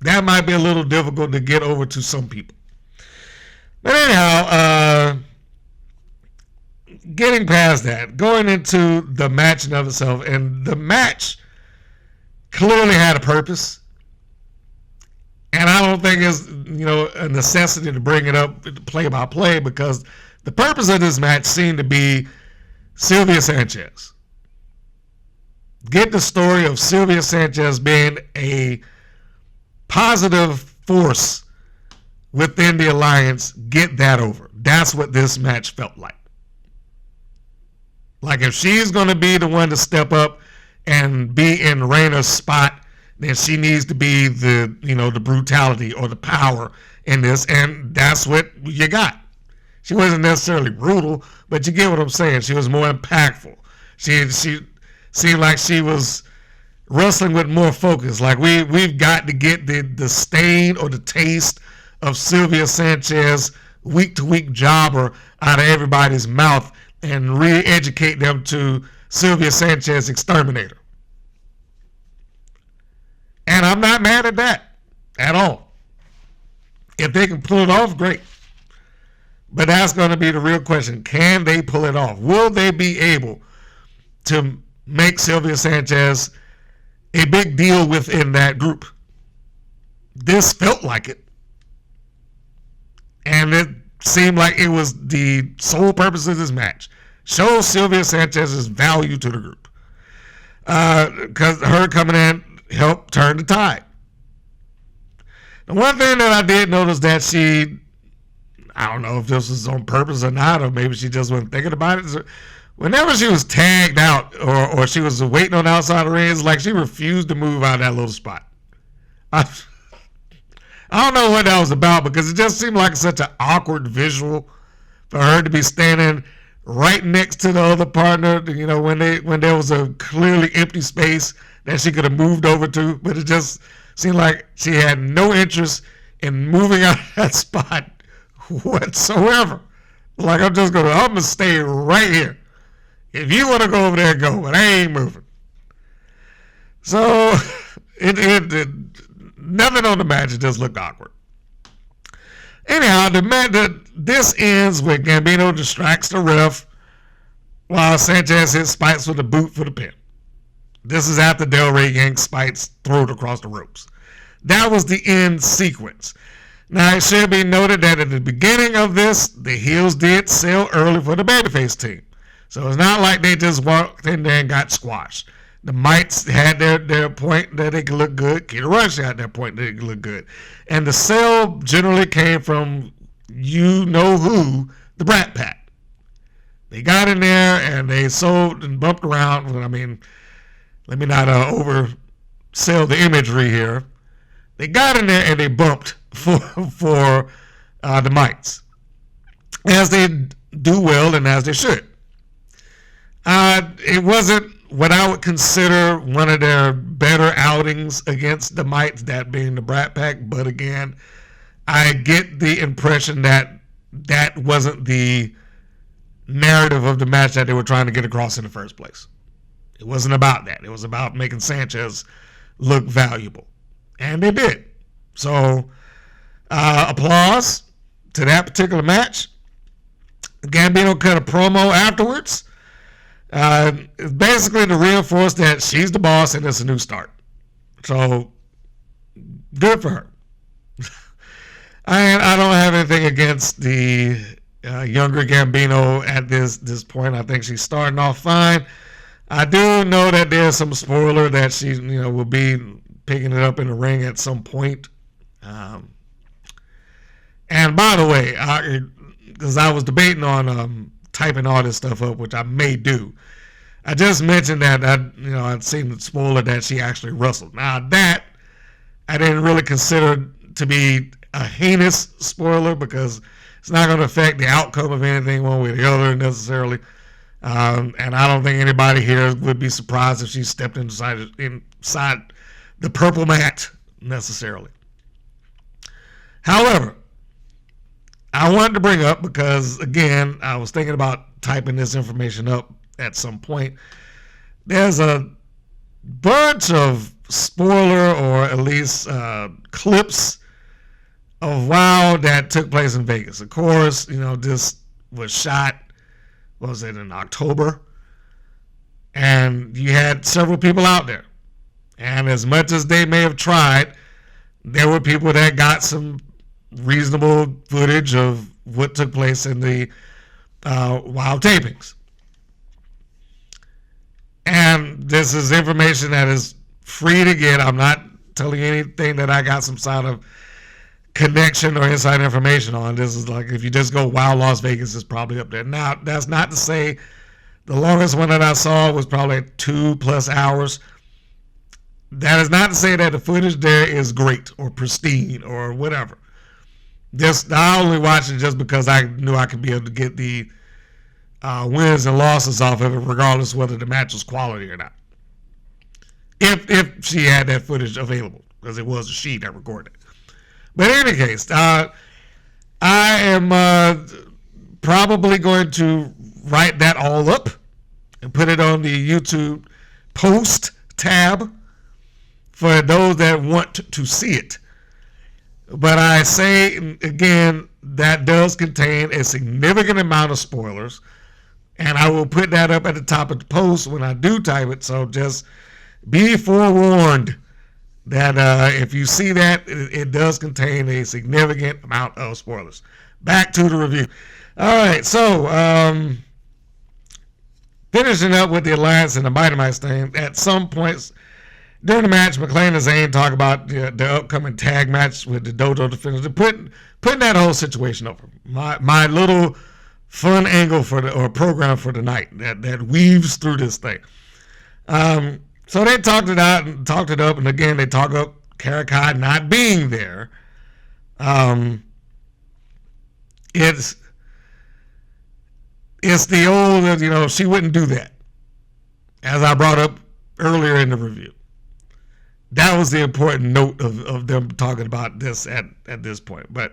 That might be a little difficult to get over to some people. But anyhow, getting past that, going into the match in of itself, and the match clearly had a purpose. And I don't think it's, a necessity to bring it up play by play, because the purpose of this match seemed to be Sylvia Sanchez. Get the story of Sylvia Sanchez being a positive force within the alliance. Get that over. That's what this match felt like. Like, if she's going to be the one to step up and be in Reina's spot, then she needs to be the brutality or the power in this, and that's what you got. She wasn't necessarily brutal, but you get what I'm saying. She was more impactful. She seemed like she was wrestling with more focus. Like, we've got to get the stain or the taste of Sylvia Sanchez week-to-week jobber out of everybody's mouth and re-educate them to Sylvia Sanchez exterminator. And I'm not mad at that at all. If they can pull it off, great. But that's going to be the real question. Can they pull it off? Will they be able to make Sylvia Sanchez a big deal within that group? This felt like it. And it seemed like it was the sole purpose of this match. Show Sylvia Sanchez's value to the group. because her coming in helped turn the tide. The one thing that I did notice that she, I don't know if this was on purpose or not, or maybe she just wasn't thinking about it. So whenever she was tagged out or she was waiting on the outside of the ring, it's like she refused to move out of that little spot. I don't know what that was about, because it just seemed like such an awkward visual for her to be standing right next to the other partner, you know, when there was a clearly empty space that she could have moved over to, but it just seemed like she had no interest in moving out of that spot whatsoever. Like, I'm gonna stay right here. If you want to go over there, go, but I ain't moving. So it nothing on the match. It just looked awkward. Anyhow, this ends with Gambino distracts the ref while Sanchez hits Spikes with a boot for the pin. This is after Del Rey yanks Spikes, throw it across the ropes. That was the end sequence. Now, it should be noted that at the beginning of this, the heels did sell early for the babyface team. So it's not like they just walked in there and got squashed. The Mites had their point that they could look good. Keta Rush had their point that they could look good. And the sell generally came from you-know-who, the Brat Pack. They got in there and they sold and bumped around. I mean, let me not oversell the imagery here. They got in there and they bumped for the Mites, as they do well and as they should. It wasn't what I would consider one of their better outings against the Mites, that being the Brat Pack. But again, I get the impression that that wasn't the narrative of the match that they were trying to get across in the first place. It wasn't about that. It was about making Sanchez look valuable. And they did. So, applause to that particular match. Gambino cut a promo afterwards. Basically to reinforce that she's the boss and it's a new start. So, good for her. I don't have anything against the younger Gambino at this point. I think she's starting off fine. I do know that there's some spoiler that she will be picking it up in the ring at some point. And by the way, because I was debating on typing all this stuff up, which I may do. I just mentioned that I'd seen the spoiler that she actually wrestled. Now that I didn't really consider to be a heinous spoiler, because it's not going to affect the outcome of anything one way or the other necessarily. And I don't think anybody here would be surprised if she stepped inside the purple mat necessarily. However, I wanted to bring up, because again, I was thinking about typing this information up at some point. There's a bunch of spoiler, or at least clips of WoW that took place in Vegas. Of course, this was shot, was it in October? And you had several people out there. And as much as they may have tried, there were people that got some reasonable footage of what took place in the WoW tapings. And this is information that is free to get. I'm not telling you anything that I got some sort of connection or inside information on. This is like, if you just go WoW Las Vegas, it's probably up there. Now, that's not to say the longest one that I saw was probably 2+ hours. That is not to say that the footage there is great or pristine or whatever. I only watched it just because I knew I could be able to get the wins and losses off of it, regardless whether the match was quality or not. If she had that footage available, because it was she that recorded it. But in any case, I am probably going to write that all up and put it on the YouTube post tab for those that want to see it. But I say again, that does contain a significant amount of spoilers, and I will put that up at the top of the post when I do type it. So just be forewarned that if you see that, it does contain a significant amount of spoilers. Back to the review. All right, so finishing up with the Alliance and the Mighty Mice thing. At some points during the match, McLean and Zayn talk about the upcoming tag match with the Dojo Defenders, putting that whole situation over. My little fun angle or program for the night that weaves through this thing. So they talked it out and talked it up, and again they talk up Kalaki not being there. It's the old, she wouldn't do that, as I brought up earlier in the review. That was the important note of them talking about this at this point. But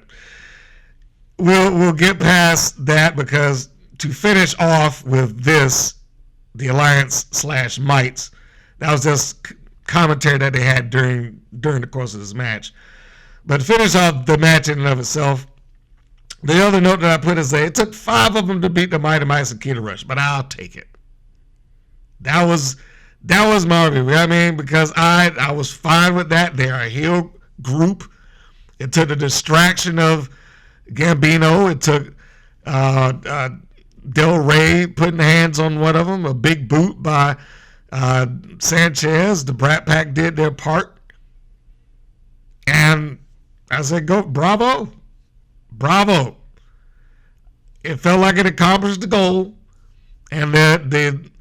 we'll get past that, because to finish off with this, the Alliance / Mites, that was just commentary that they had during the course of this match. But to finish off the match in and of itself, the other note that I put is that it took 5 of them to beat the Mighty Mice and Keta Rush, but I'll take it. That was my review. I mean, because I was fine with that. They are a heel group. It took the distraction of Gambino. It took Del Rey putting hands on one of them, a big boot by Sanchez. The Brat Pack did their part. And I said, bravo. It felt like it accomplished the goal. And the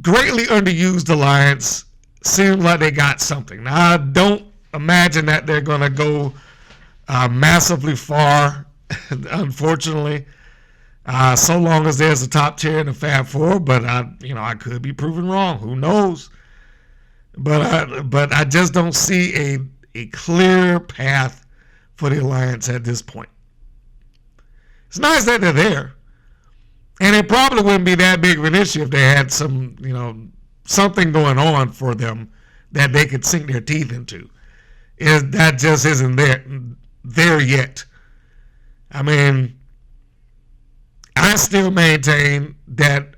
greatly underused Alliance seems like they got something. Now, I don't imagine that they're going to go massively far, unfortunately, so long as there's a top tier in the Fab Four. But I could be proven wrong. Who knows? But I just don't see a clear path for the Alliance at this point. It's nice that they're there. And it probably wouldn't be that big of an issue if they had some, something going on for them that they could sink their teeth into. That just isn't there yet. I mean, I still maintain that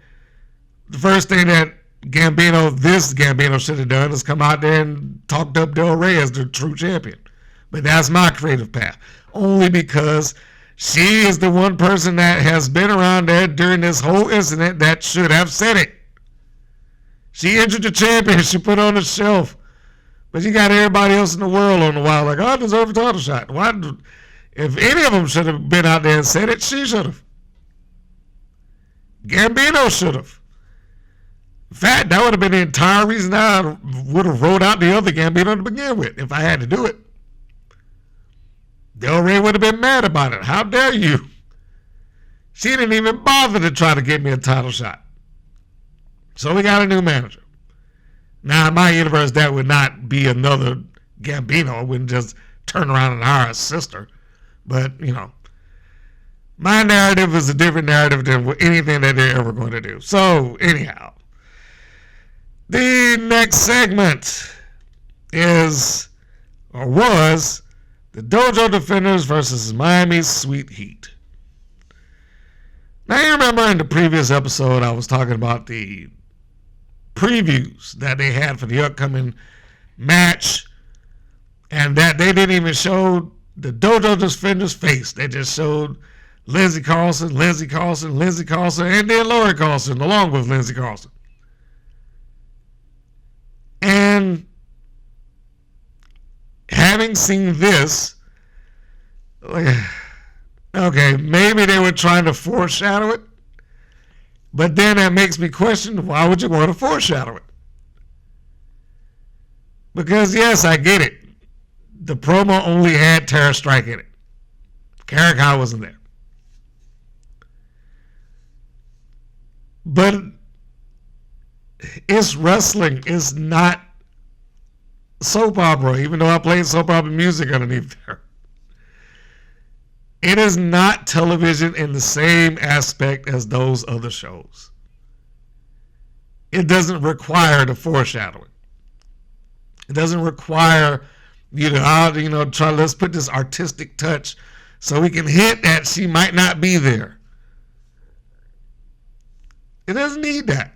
the first thing that this Gambino should have done is come out there and talked up Del Rey as the true champion. But that's my creative path. Only because she is the one person that has been around there during this whole incident that should have said it. She injured the champion. She put on the shelf. But you got everybody else in the world on the wild like, I deserve a title shot. If any of them should have been out there and said it, she should have. Gambino should have. In fact, that would have been the entire reason I would have rolled out the other Gambino to begin with, if I had to do it. Del Rey would have been mad about it. How dare you? She didn't even bother to try to get me a title shot. So we got a new manager. Now, in my universe, that would not be another Gambino. I wouldn't just turn around and hire a sister. But, my narrative is a different narrative than anything that they're ever going to do. So, anyhow, the next segment was the Dojo Defenders versus Miami Sweet Heat. Now, you remember in the previous episode, I was talking about the previews that they had for the upcoming match, and that they didn't even show the Dojo Defenders' face. They just showed Lindsey Carlson, and then Lori Carlson, along with Lindsey Carlson. And having seen this, okay, maybe they were trying to foreshadow it, but then that makes me question, why would you want to foreshadow it? Because, yes, I get it. The promo only had Terror Strike in it. Kalaki wasn't there. But it's wrestling. It's not soap opera, even though I played soap opera music underneath there. It is not television in the same aspect as those other shows. It doesn't require the foreshadowing. It doesn't require you to, let's put this artistic touch so we can hint that she might not be there. It doesn't need that.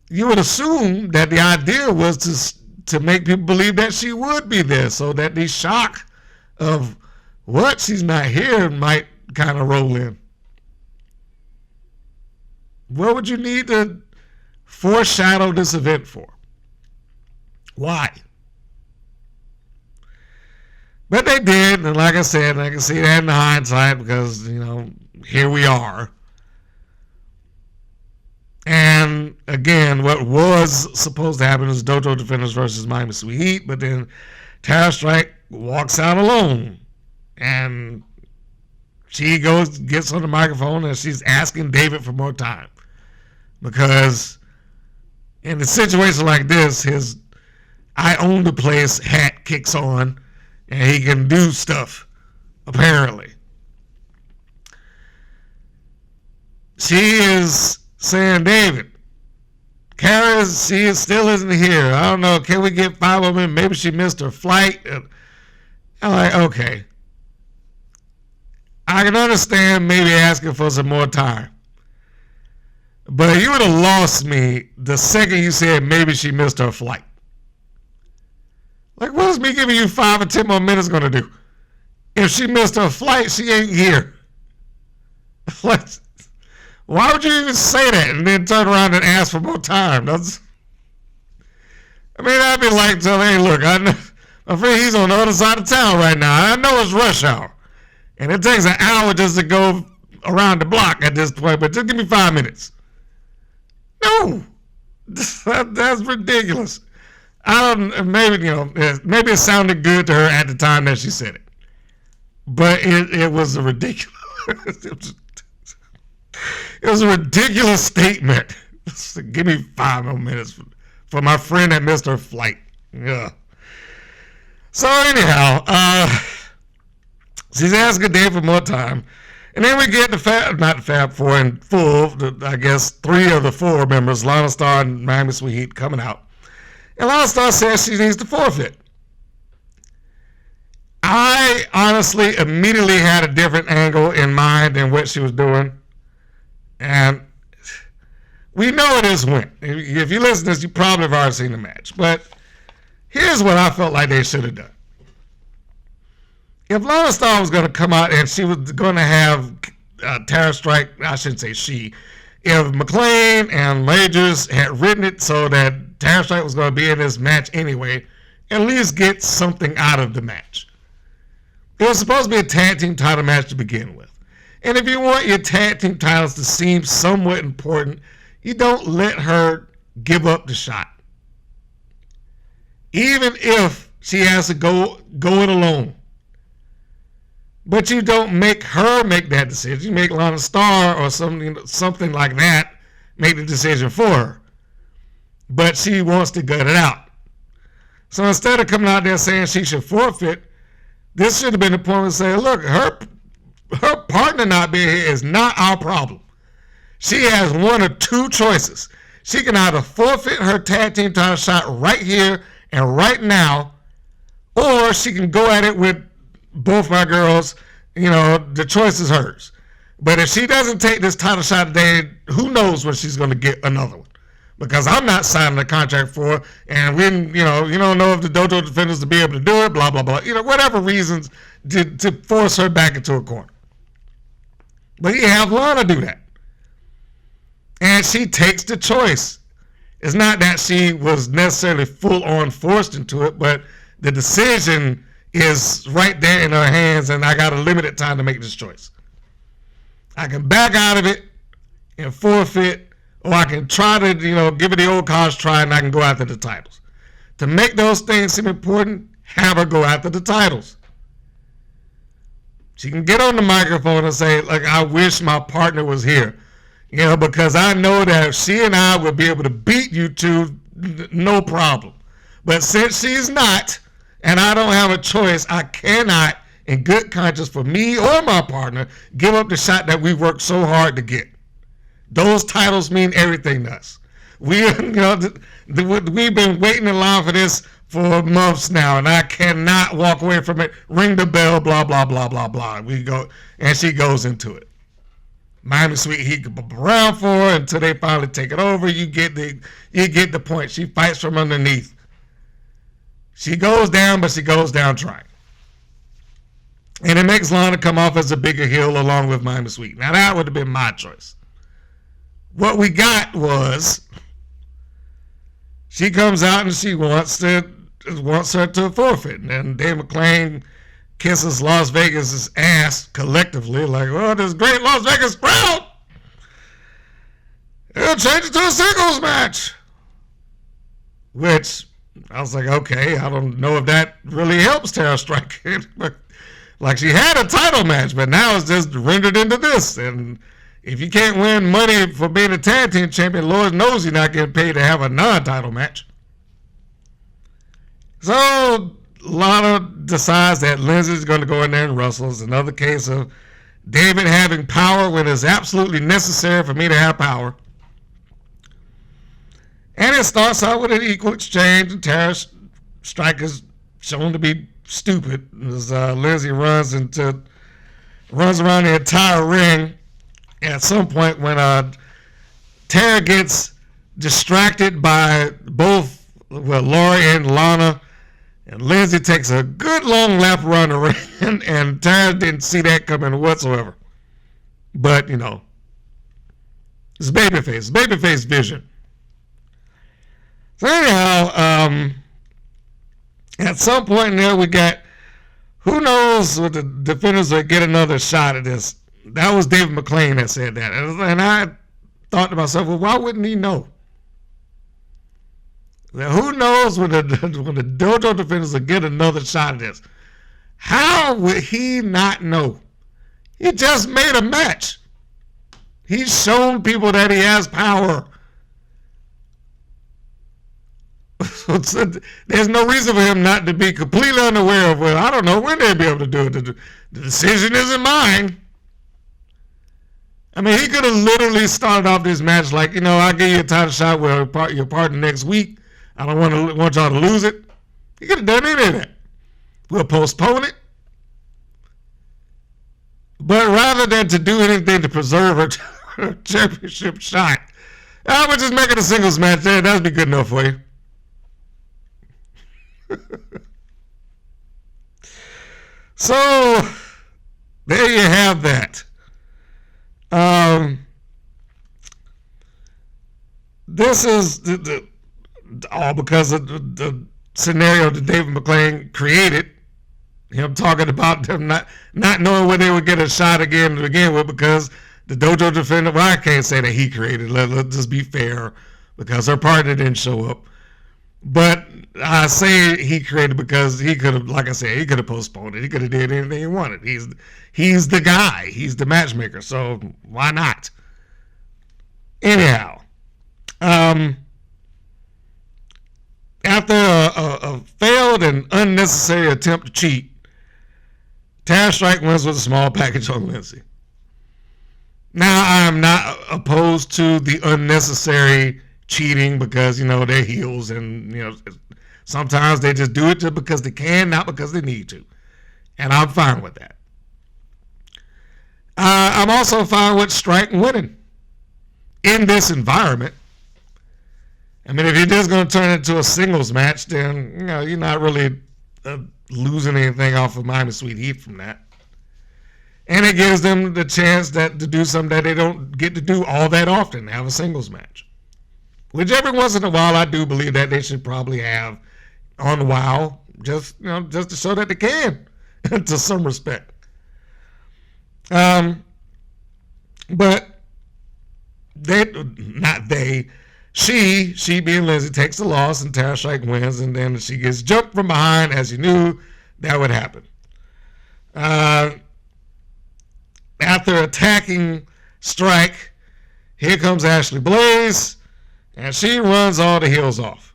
You would assume that the idea was to make people believe that she would be there, so that the shock of what? She's not here might kind of roll in. What would you need to foreshadow this event for? Why? But they did, and like I said, I can see that in hindsight because, here we are. And again, what was supposed to happen is Dojo Defenders versus Miami Sweet Heat, but then Tara Strike walks out alone. And she gets on the microphone, and she's asking David for more time. Because in a situation like this, his I own the place hat kicks on, and he can do stuff, apparently. She is saying, David, Kara, she still isn't here. I don't know, can we get 5 of them? Maybe she missed her flight. I'm like, okay. I can understand maybe asking for some more time. But you would have lost me the second you said maybe she missed her flight. Like, what is me giving you 5 or 10 more minutes going to do? If she missed her flight, she ain't here. Like, why would you even say that and then turn around and ask for more time? I'd be like, hey, look, I'm afraid he's on the other side of town right now. I know it's rush hour. And it takes an hour just to go around the block at this point, but just give me 5 minutes. No, that's ridiculous. Maybe it sounded good to her at the time that she said it, but it was a ridiculous. It was a ridiculous statement. Give me 5 more minutes for my friend that missed her flight. Yeah. So anyhow, she's asking Dave for more time. And then we get the Fab Four in full, I guess 3 of the 4 members, Lana Star and Miami Sweet Heat, coming out. And Lana Star says she needs to forfeit. I honestly immediately had a different angle in mind than what she was doing. And we know how this went. If you listen to this, you probably have already seen the match. But here's what I felt like they should have done. If Lana Star was going to come out and she was going to have Tara Strike, I shouldn't say she, if McLean and Majors had written it so that Tara Strike was going to be in this match anyway, at least get something out of the match. It was supposed to be a tag team title match to begin with. And if you want your tag team titles to seem somewhat important, you don't let her give up the shot. Even if she has to go it alone. But you don't make her make that decision. You make Lana Star or something like that make the decision for her. But she wants to gut it out. So instead of coming out there saying she should forfeit, this should have been the point to say, look, her partner not being here is not our problem. She has 1 or 2 choices. She can either forfeit her tag team title shot right here and right now, or she can go at it with both my girls. The choice is hers. But if she doesn't take this title shot today, who knows when she's going to get another one? Because I'm not signing a contract for her, and you don't know if the Dojo Defenders to be able to do it, blah, blah, blah. Whatever reasons to force her back into a corner. But you have Lana do that. And she takes the choice. It's not that she was necessarily full on forced into it, but the decision is right there in her hands, and I got a limited time to make this choice. I can back out of it and forfeit, or I can try to, give it the old college try, and I can go after the titles. To make those things seem important, have her go after the titles. She can get on the microphone and say, like, I wish my partner was here. Because I know that she and I would be able to beat you two, no problem. But since she's not, and I don't have a choice, I cannot, in good conscience for me or my partner, give up the shot that we worked so hard to get. Those titles mean everything to us. We've been waiting in line for this for months now, and I cannot walk away from it. Ring the bell, blah, blah, blah, blah, blah. We go, and she goes into it. Miami Sweet Heat can bump around for her until they finally take it over. You get the point. She fights from underneath. She goes down, but she goes down trying. And it makes Lana come off as a bigger heel along with Miami Sweet. Now, that would have been my choice. What we got was she comes out and she wants her to forfeit. And Dave McClain kisses Las Vegas' ass collectively, like, well, this great Las Vegas crowd, it'll change it to a singles match. Which, I was like, okay, I don't know if that really helps Tara Strike. Like, she had a title match, but now it's just rendered into this. And if you can't win money for being a tag team champion, Lord knows you're not getting paid to have a non-title match. So Lana decides that Lindsey's going to go in there and wrestle. It's another case of David having power when it's absolutely necessary for me to have power. And it starts out with an equal exchange, and Tara Strike is shown to be stupid as Lindsey runs around the entire ring. At some point when Tara gets distracted by both Laurie and Lana, and Lindsey takes a good long lap around the ring, and Tara didn't see that coming whatsoever. But, you know, it's babyface vision. So anyhow, at some point in there we got, who knows what the Defenders will get another shot at this. That was David McClain that said that. And I thought to myself, well, why wouldn't he know? Now, who knows when the Dojo Defenders will get another shot at this? How would he not know? He just made a match. He's shown people that he has power. There's no reason for him not to be completely unaware of, well, I don't know when they'll be able to do it. The decision isn't mine. I mean, he could have literally started off this match like, you know, I'll give you a title shot with your partner next week. I don't want y'all to lose it. He could have done any of that. We'll postpone it. But rather than to do anything to preserve her championship shot, I would just make it a singles match there. That would be good enough for you. So, there you have that. This is all because of the scenario that David McClain created. Him talking about them not knowing when they would get a shot again to begin with, because the Dojo Defender, well, I can't say that he created. Let's just be fair, because her partner didn't show up. But I say he created because he could have, like I said, he could have postponed it. He could have did anything he wanted. He's the guy. He's the matchmaker. So why not? Anyhow, after a failed and unnecessary attempt to cheat, Tara Strike wins with a small package on Lindsey. Now, I'm not opposed to the unnecessary cheating because, you know, they're heels and, you know, sometimes they just do it just because they can, not because they need to. And I'm fine with that. I'm also fine with Strike winning in this environment. I mean, if you're just going to turn it into a singles match, then, you know, you're not really losing anything off of Miami Sweet Heat from that. And it gives them the chance to do something that they don't get to do all that often, have a singles match. Which every once in a while I do believe that they should probably have on WoW, just to show that they can, to some respect. But she being Lindsey takes the loss and Tara Strike wins, and then she gets jumped from behind, as you knew that would happen. After attacking Strike, here comes Ashley Blaze, and she runs all the heels off.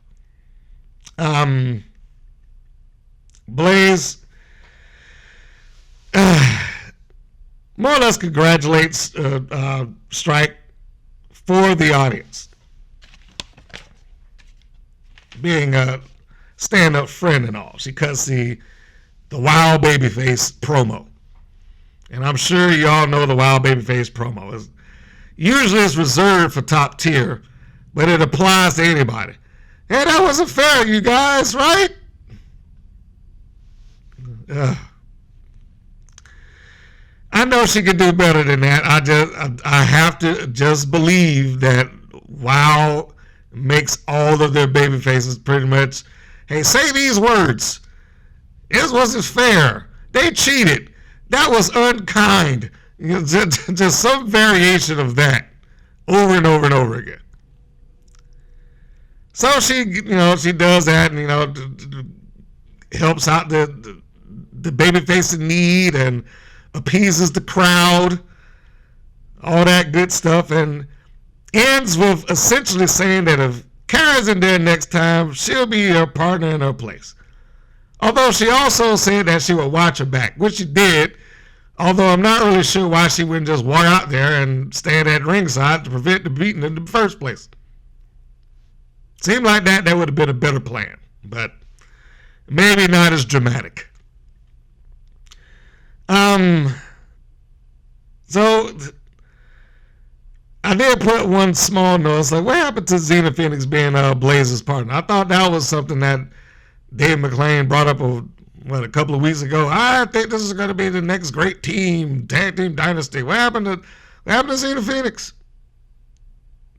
Blaze more or less congratulates Strike for the audience, being a stand-up friend and all. She cuts the Wild Babyface promo. And I'm sure you all know the Wild Babyface promo. Usually it's reserved for top tier, but it applies to anybody. Hey, that wasn't fair, you guys, right? I know she can do better than that. I have to just believe that WoW makes all of their baby faces pretty much, hey, say these words. This wasn't fair. They cheated. That was unkind. Just some variation of that over and over and over again. So she does that and, helps out the babyface in need and appeases the crowd, all that good stuff, and ends with essentially saying that if Kara's in there next time, she'll be her partner in her place. Although she also said that she would watch her back, which she did, although I'm not really sure why she wouldn't just walk out there and stand at ringside to prevent the beating in the first place. Seemed like that would have been a better plan, but maybe not as dramatic. So I did put one small note. It's like, what happened to Xena Phoenix being Blaze's partner? I thought that was something that Dave McClain brought up a couple of weeks ago. I think this is going to be the next great tag team dynasty. What happened to Xena Phoenix?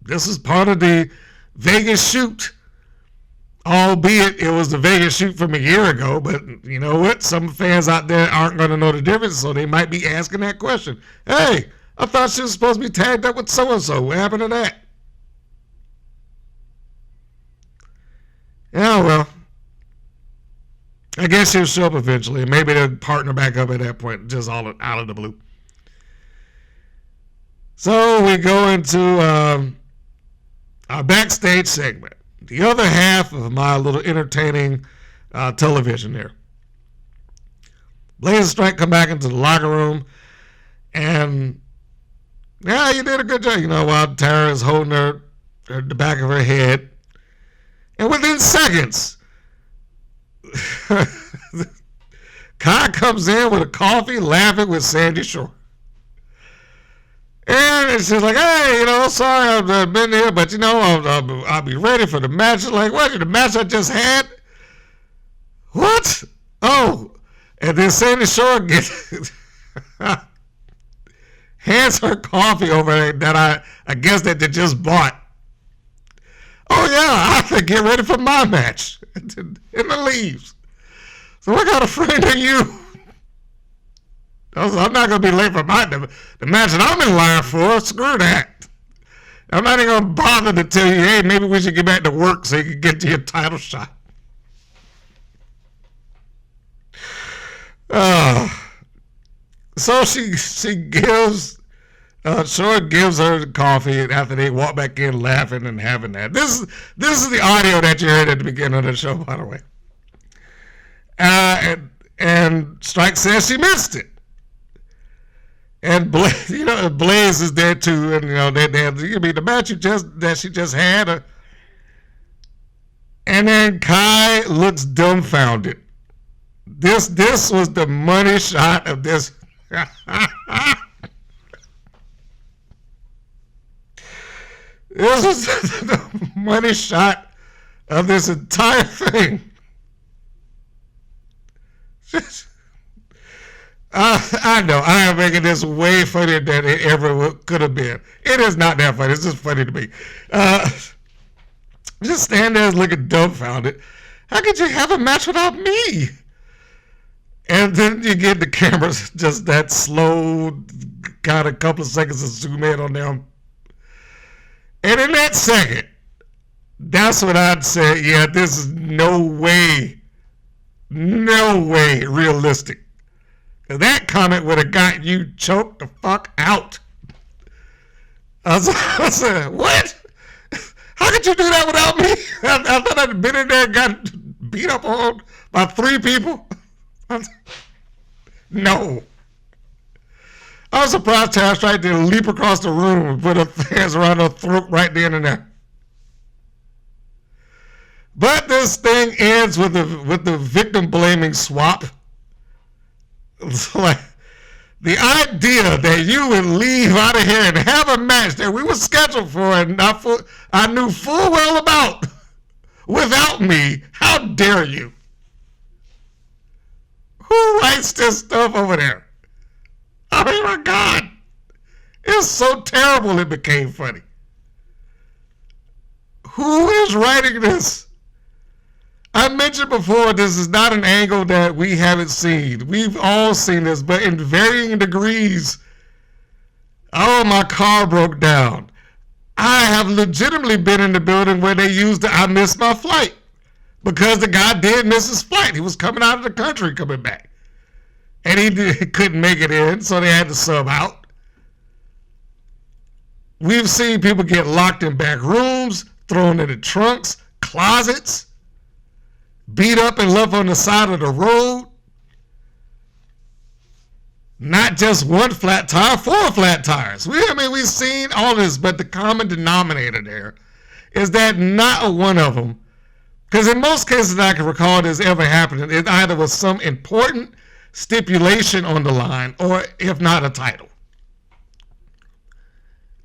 This is part of the Vegas shoot. Albeit it was the Vegas shoot from a year ago, but you know what? Some fans out there aren't going to know the difference, so they might be asking that question. Hey, I thought she was supposed to be tagged up with so-and-so. What happened to that? Yeah, well, I guess she'll show up eventually. Maybe they'll partner back up at that point, just all out of the blue. So we go into our backstage segment. The other half of my little entertaining television there. Blaze and Strike come back into the locker room, and yeah, you did a good job. While Tara is holding the back of her head, and within seconds, Kai comes in with a coffee, laughing with Sandy Shore. And she's like, hey, sorry I've been here, but, I'll be ready for the match. Like, what, the match I just had? What? Oh. And then Sandy Shore hands her coffee over that I guess that they just bought. Oh, yeah, I can get ready for my match. And it leaves. So what kind of friend are you? I'm not going to be late for the match that I'm in line for. Screw that. I'm not even going to bother to tell you, hey, maybe we should get back to work so you can get to your title shot. So she gives, Shore gives her the coffee after they walk back in laughing and having that. This is the audio that you heard at the beginning of the show, by the way. And Strike says she missed it. And Blaze is there too, and the match that she just had. And then Kai looks dumbfounded. This was the money shot of this. This was the money shot of this entire thing. I know, I am making this way funnier than it ever could have been. It is not that funny, it's just funny to me. Just stand there looking dumbfounded. How could you have a match without me? And then you get the cameras just that slow, got a couple of seconds to zoom in on them. And in that second, that's when I'd say, yeah, this is no way realistic. That comment would have got you choked the fuck out. I said, what? How could you do that without me? I thought I'd been in there and got beat up on by 3 people. No. I was surprised Tara Strike didn't leap across the room and put her hands around her throat right then and there. But this thing ends with the victim blaming swap. It's like the idea that you would leave out of here and have a match that we were scheduled for and I knew full well about without me. How dare you? Who writes this stuff over there? Oh my God. It's so terrible it became funny. Who is writing this? I mentioned before, this is not an angle that we haven't seen. We've all seen this, but in varying degrees. Oh, my car broke down. I have legitimately been in the building where they used I missed my flight. Because the guy did miss his flight. He was coming out of the country coming back. And he couldn't make it in, so they had to sub out. We've seen people get locked in back rooms, thrown into trunks, closets, beat up and left on the side of the road. Not just one flat tire, 4 flat tires. We've seen all this, but the common denominator there is that not one of them, because in most cases I can recall this ever happening, it either was some important stipulation on the line or if not a title.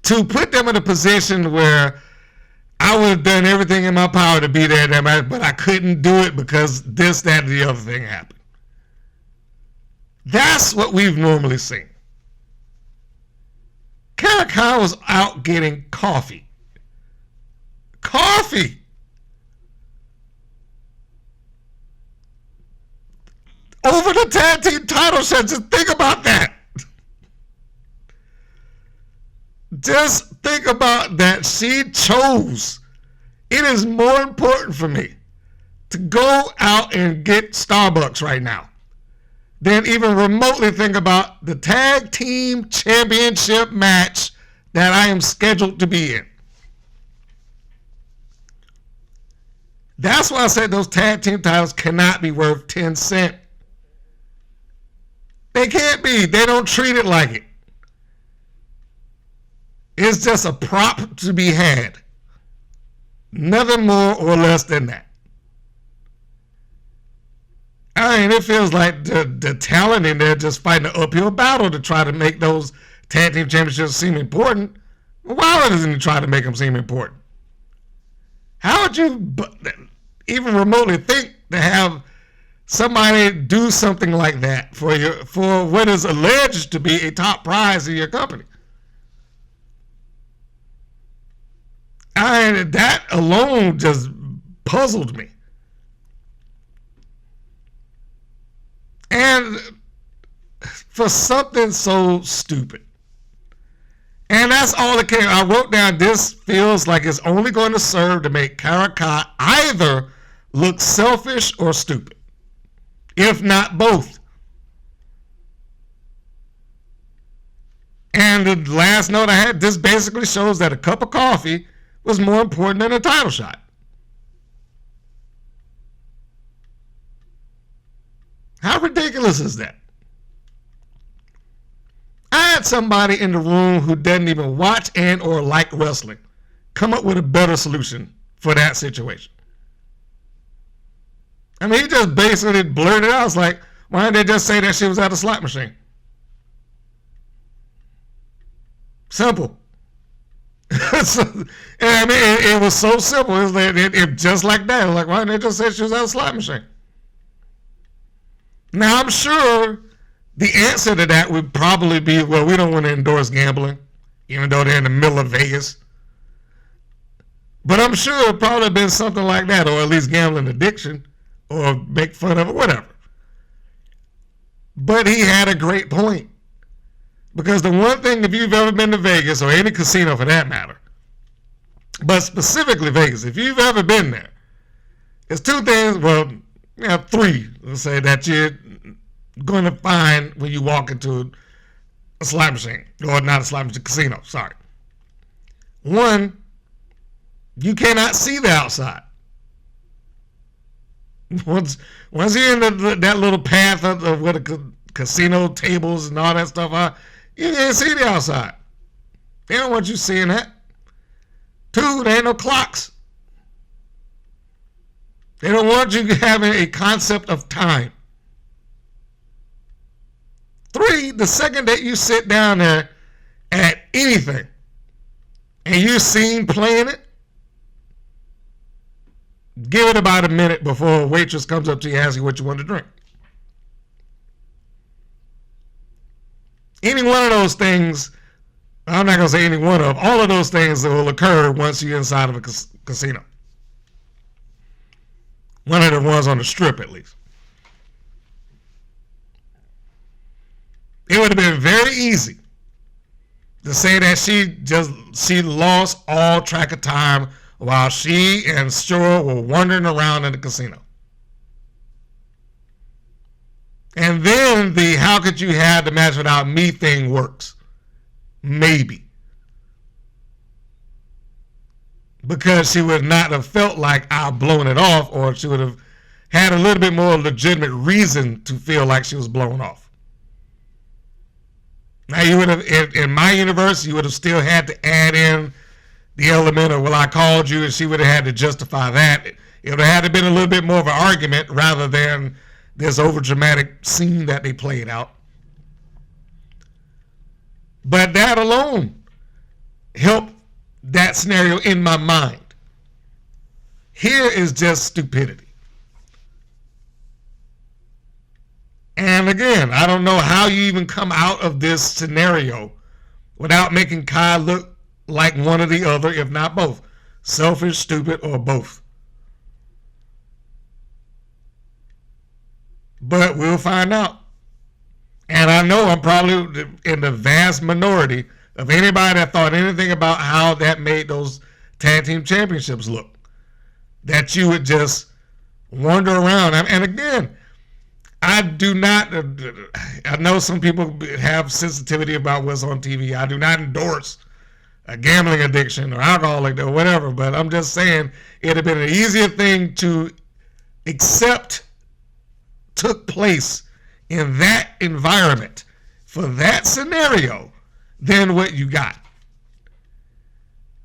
To put them in a position where I would have done everything in my power to be there, but I couldn't do it because this, that, and the other thing happened. That's what we've normally seen. Kalaki was out getting coffee. Coffee! Over the tag team title shot. Just think about that. Just think about that. She chose. It is more important for me to go out and get Starbucks right now than even remotely think about the tag team championship match that I am scheduled to be in. That's why I said those tag team titles cannot be worth 10 cents. They can't be. They don't treat it like it. It's just a prop to be had. Nothing more or less than that. I mean, it feels like the talent in there just fighting an uphill battle to try to make those tag team championships seem important. Why doesn't he try to make them seem important? How would you even remotely think to have somebody do something like that for what is alleged to be a top prize in your company? That alone just puzzled me. And for something so stupid. And that's all it came. I wrote down, this feels like it's only going to serve to make Kalaki either look selfish or stupid, if not both. And the last note I had, this basically shows that a cup of coffee was more important than a title shot. How ridiculous is that? I had somebody in the room who doesn't even watch and or like wrestling come up with a better solution for that situation. I mean, he just basically blurted out. It's like, why didn't they just say that she was at a slot machine? Simple. And I mean, it was so simple. It was like, it just like that. Like, why didn't they just say she was at a slot machine? Now, I'm sure the answer to that would probably be, well, we don't want to endorse gambling, even though they're in the middle of Vegas. But I'm sure it would probably have been something like that, or at least gambling addiction, or make fun of it, whatever. But he had a great point. Because the one thing, if you've ever been to Vegas, or any casino for that matter, but specifically Vegas, if you've ever been there, it's two things, well, three, let's say, that you're going to find when you walk into a slot machine, or not a slot machine, casino, sorry. One, you cannot see the outside. Once you're in that little path of where the casino tables and all that stuff are, you can't see the outside. They don't want you seeing that. Two, there ain't no clocks. They don't want you having a concept of time. Three, the second that you sit down there at anything and you're seen playing it, give it about a minute before a waitress comes up to you and asks you what you want to drink. Any one of those things, I'm not going to say any one of, all of those things that will occur once you're inside of a casino. One of the ones on the strip, at least. It would have been very easy to say that she lost all track of time while she and Shore were wandering around in the casino. And then the how could you have the match without me thing works. Maybe. Because she would not have felt like I've blown it off, or she would have had a little bit more legitimate reason to feel like she was blown off. Now you would have, in my universe, you would have still had to add in the element of, well, I called you, and she would have had to justify that. It would have had to been a little bit more of an argument rather than this overdramatic scene that they played out. But that alone helped that scenario in my mind. Here is just stupidity. And again, I don't know how you even come out of this scenario without making Kai look like one or the other, if not both. Selfish, stupid, or both. But we'll find out. And I know I'm probably in the vast minority of anybody that thought anything about how that made those tag team championships look. That you would just wander around. And again, I do not, I know some people have sensitivity about what's on TV. I do not endorse a gambling addiction or alcohol like that or whatever, but I'm just saying it'd have been an easier thing to accept took place in that environment for that scenario than what you got.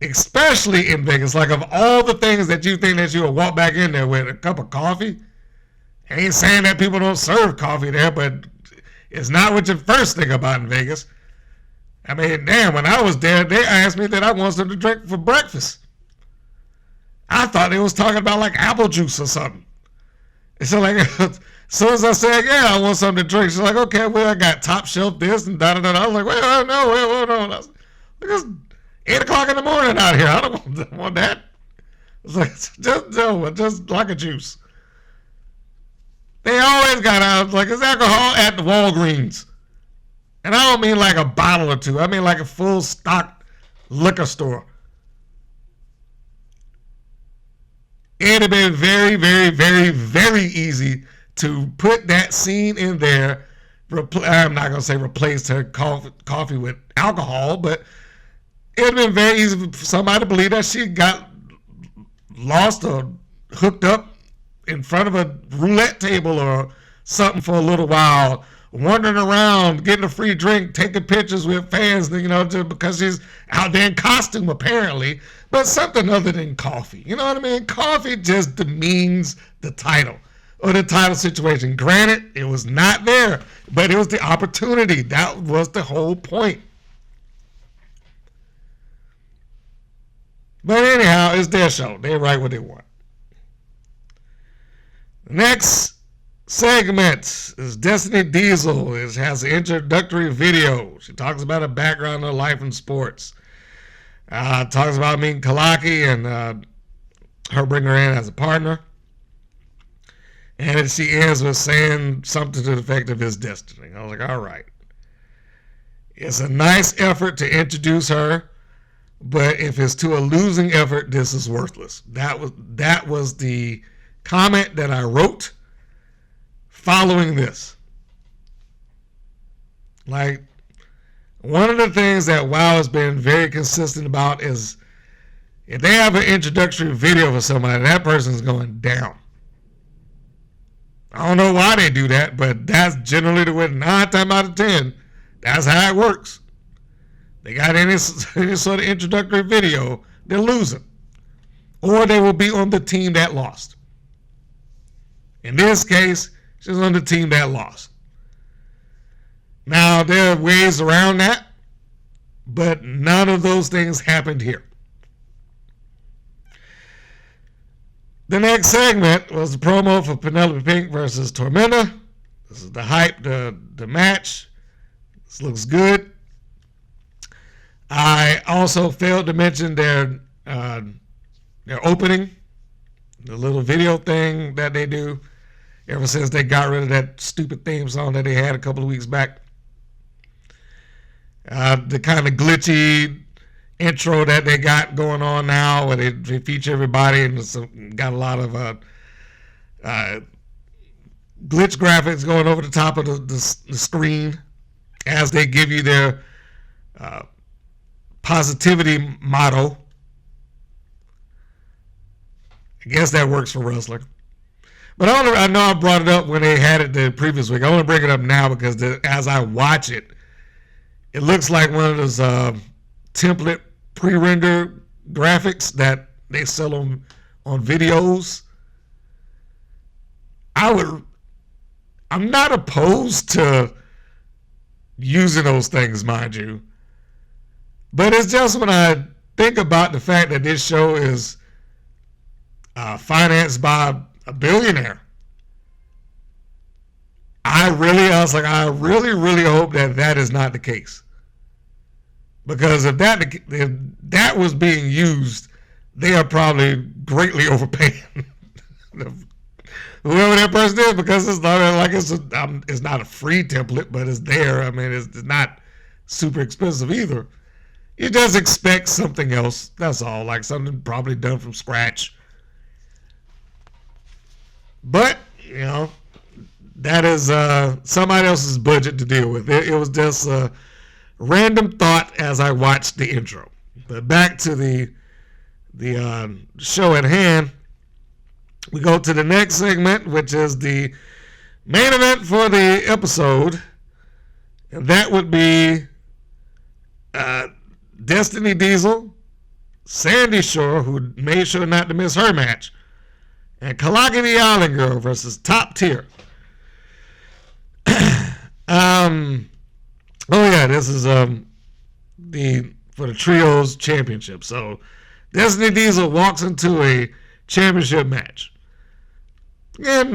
Especially in Vegas, like of all the things that you think that you will walk back in there with a cup of coffee. I ain't saying that people don't serve coffee there, but it's not what you first think about in Vegas. I mean, damn, when I was there, they asked me that I wanted something to drink for breakfast. I thought they was talking about like apple juice or something. And so like, as soon as I said, yeah, I want something to drink, she's like, okay, well, I got top shelf this and da-da-da. I was like, wait, no. It's 8 o'clock in the morning out here. I don't want that. It's like, just like a juice. They always got out, like, it's alcohol at the Walgreens. And I don't mean like a bottle or two. I mean like a full stock liquor store. It'd have been very, very, very, very easy to put that scene in there. I'm not going to say replace her coffee with alcohol, but it would have been very easy for somebody to believe that she got lost or hooked up in front of a roulette table or something for a little while, wandering around, getting a free drink, taking pictures with fans, just because she's out there in costume apparently, but something other than coffee. You know what I mean? Coffee just demeans the title or the title situation. Granted, it was not there, but it was the opportunity. That was the whole point. But anyhow, it's their show. They write what they want. Next segment is Destiny Diesel. It has an introductory video. She talks about her background, her life in sports. Talks about meeting Kalaki and her bringing her in as a partner. And then she ends with saying something to the effect of his destiny. I was like, all right. It's a nice effort to introduce her, but if it's to a losing effort, this is worthless. That was the comment that I wrote following this. Like, one of the things that WoW has been very consistent about is if they have an introductory video for somebody, that person's going down. I don't know why they do that, but that's generally the way, 9 times out of 10, that's how it works. They got any sort of introductory video, they're losing. Or they will be on the team that lost. In this case, she's on the team that lost. Now, there are ways around that, but none of those things happened here. The next segment was the promo for Penelope Pink versus Tormenta. This is the hype, the match. This looks good. I also failed to mention their opening, the little video thing that they do ever since they got rid of that stupid theme song that they had a couple of weeks back. The kind of glitchy intro that they got going on now, where they feature everybody and it's got a lot of glitch graphics going over the top of the screen as they give you their positivity motto. I guess that works for wrestling. But I know I brought it up when they had it the previous week. I want to bring it up now because as I watch it, it looks like one of those template pre-render graphics that they sell on videos. I'm not opposed to using those things, mind you. But it's just when I think about the fact that this show is financed by a billionaire, I really hope that is not the case. Because if that was being used, they are probably greatly overpaying whoever that person is, because it's not like it's not a free template, but it's there. I mean, it's not super expensive either. You just expect something else. That's all, like something probably done from scratch. But that is somebody else's budget to deal with. It was just a random thought as I watched the intro. But back to the show at hand. We go to the next segment, which is the main event for the episode. And that would be Destiny Diesel, Sandy Shore, who made sure not to miss her match, and Kalaki the Island Girl versus Top Tier. This is for the Trios Championship. So Destiny Diesel walks into a championship match. And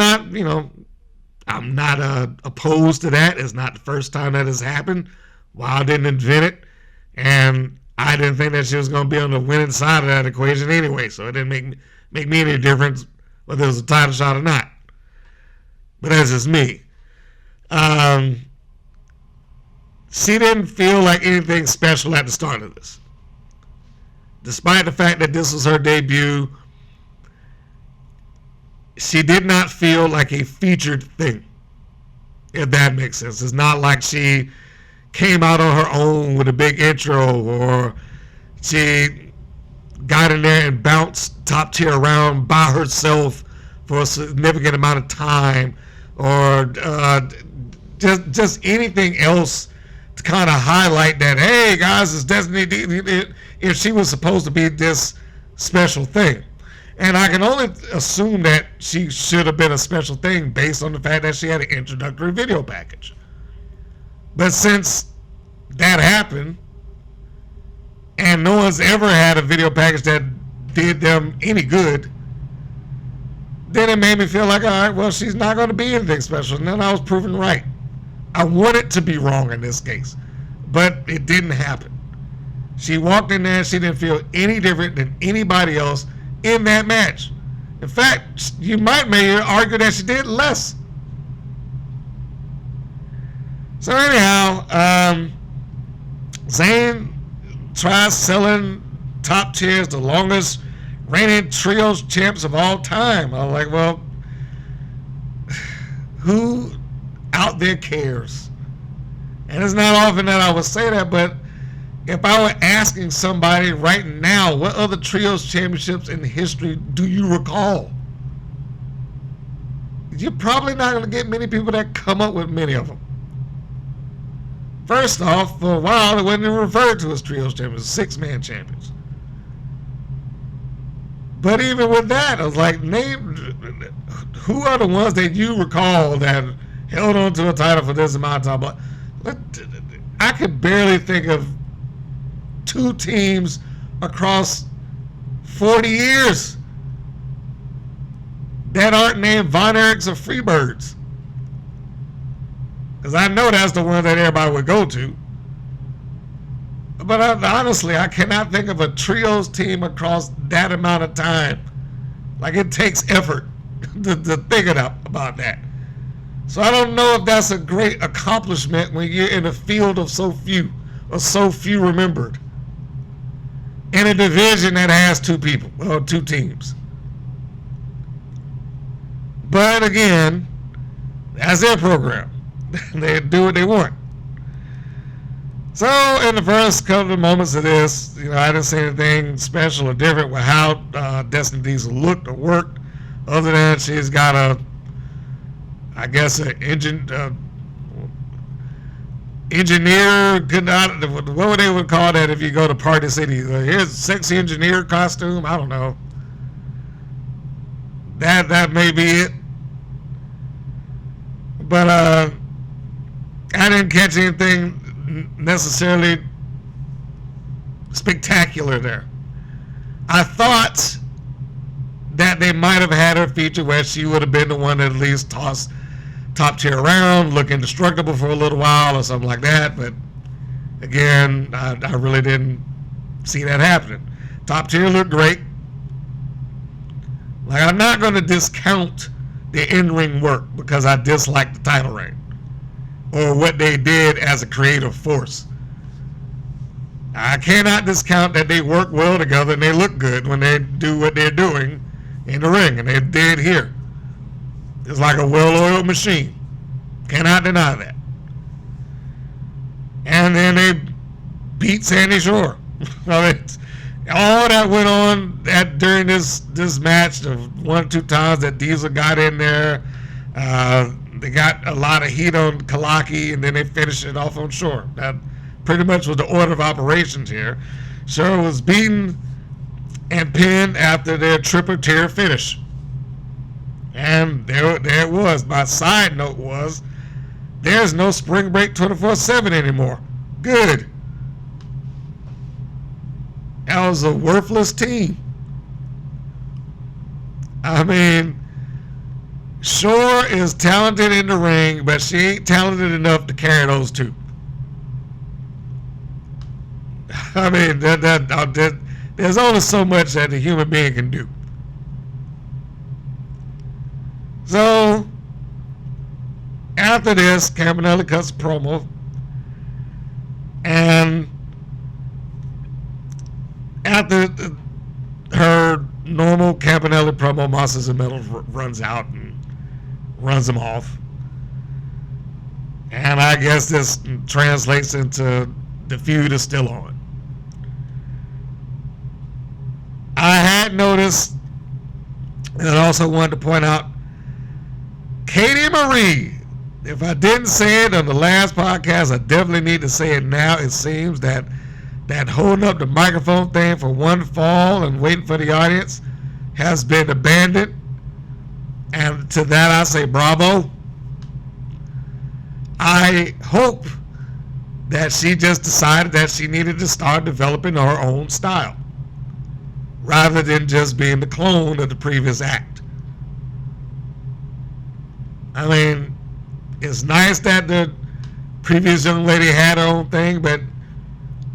I'm not opposed to that. It's not the first time that has happened. Wild didn't invent it, and I didn't think that she was going to be on the winning side of that equation anyway, so it didn't make me any difference whether it was a title shot or not. But that's just me. She didn't feel like anything special at the start of this. Despite the fact that this was her debut, she did not feel like a featured thing, if that makes sense. It's not like she came out on her own with a big intro, or she got in there and bounced Top Tier around by herself for a significant amount of time, or just anything else to kind of highlight that, hey guys, it's Destiny, if she was supposed to be this special thing. And I can only assume that she should have been a special thing based on the fact that she had an introductory video package. But since that happened, and no one's ever had a video package that did them any good, then it made me feel like, all right, well, she's not going to be anything special. And then I was proven right. I wanted to be wrong in this case, but it didn't happen. She walked in there and she didn't feel any different than anybody else in that match. In fact, you might maybe argue that she did less. So anyhow, Zayn tries selling Top Tier as the longest reigning trios champs of all time. I'm like, well, who out there cares? And it's not often that I would say that, but if I were asking somebody right now, what other trios championships in history do you recall? You're probably not going to get many people that come up with many of them. First off, for a while, it wasn't even referred to as trios champions, six-man champions. But even with that, I was like, name who are the ones that you recall that held on to a title for this amount of time? I could barely think of two teams across 40 years that aren't named Von Erichs or Freebirds. Because I know that's the one that everybody would go to. But honestly, I cannot think of a trios team across that amount of time. Like, it takes effort to think about that. So I don't know if that's a great accomplishment when you're in a field of so few remembered. In a division that has two teams. But again, that's their program. They do what they want. So in the first couple of moments of this, I didn't see anything special or different with how Destiny Diesel looked or worked, other than she's got an engineer, what would they would call that if you go to Party City? Here's a sexy engineer costume. I don't know. That may be it. But I didn't catch anything necessarily spectacular there. I thought that they might have had her feature where she would have been the one that at least tossed Top Tier around, look indestructible for a little while or something like that. But again, I really didn't see that happening. Top Tier looked great. Like, I'm not going to discount the in-ring work because I dislike the title reign or what they did as a creative force. I cannot discount that they work well together and they look good when they do what they're doing in the ring, and they did here. It's like a well-oiled machine. Cannot deny that. And then they beat Sandy Shore. All that went on during this match, the 1 or 2 times that Diesel got in there, they got a lot of heat on Kalaki, and then they finished it off on Shore. That pretty much was the order of operations here. Shore was beaten and pinned after their triple tier finish. And there it was. My side note was, there's no Spring Break 24/7 anymore. Good. That was a worthless team. I mean, Shore is talented in the ring, but she ain't talented enough to carry those two. I mean, there's only so much that a human being can do. So, after this, Campanelli cuts a promo, and after her normal Campanelli promo, Masters of Metal runs out and runs them off. And I guess this translates into the feud is still on. I had noticed, and I also wanted to point out, Katie Marie. If I didn't say it on the last podcast, I definitely need to say it now. It seems that holding up the microphone thing for one fall and waiting for the audience has been abandoned. And to that I say bravo. I hope that she just decided that she needed to start developing her own style rather than just being the clone of the previous act. I mean, it's nice that the previous young lady had her own thing, but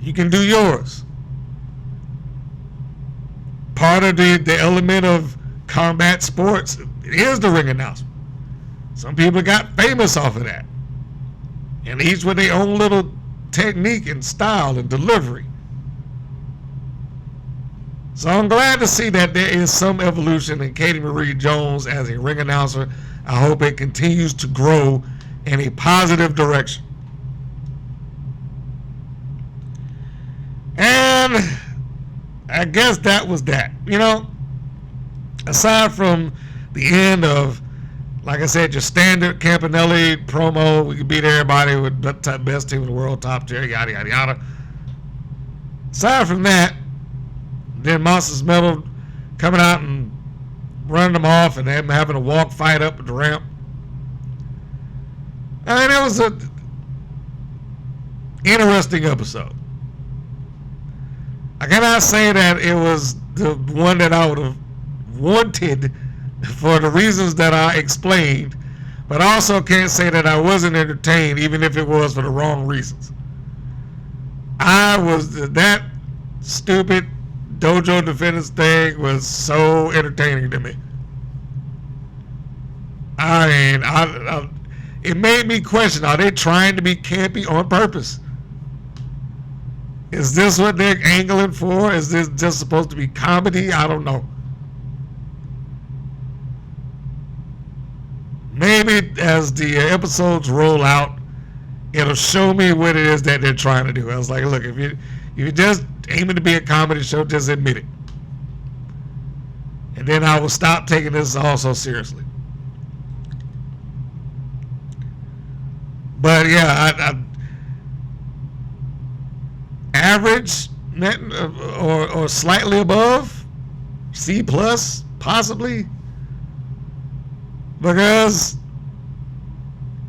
you can do yours. Part of the element of combat sports is the ring announcement. Some people got famous off of that. And each with their own little technique and style and delivery. So I'm glad to see that there is some evolution in Katie Marie Jones as a ring announcer. I hope it continues to grow in a positive direction. And I guess that was that. Aside from the end of, like I said, your standard Campanelli promo, we could beat everybody with the best team in the world, top tier, yada, yada, yada. Aside from that, then Monsters Metal coming out and running them off and them having a walk fight up the ramp. I mean, it was an interesting episode. I cannot say that it was the one that I would have wanted for the reasons that I explained, But I also can't say that I wasn't entertained, even if it was for the wrong reasons. That stupid Dojo Defenders thing was so entertaining to me. I mean, it made me question, are they trying to be campy on purpose? Is this what they're angling for? Is this just supposed to be comedy? I don't know. Maybe as the episodes roll out, it'll show me what it is that they're trying to do. I was like, look, if you're just aiming to be a comedy show, just admit it. And then I will stop taking this all so seriously. But yeah, average or slightly above, C plus possibly, because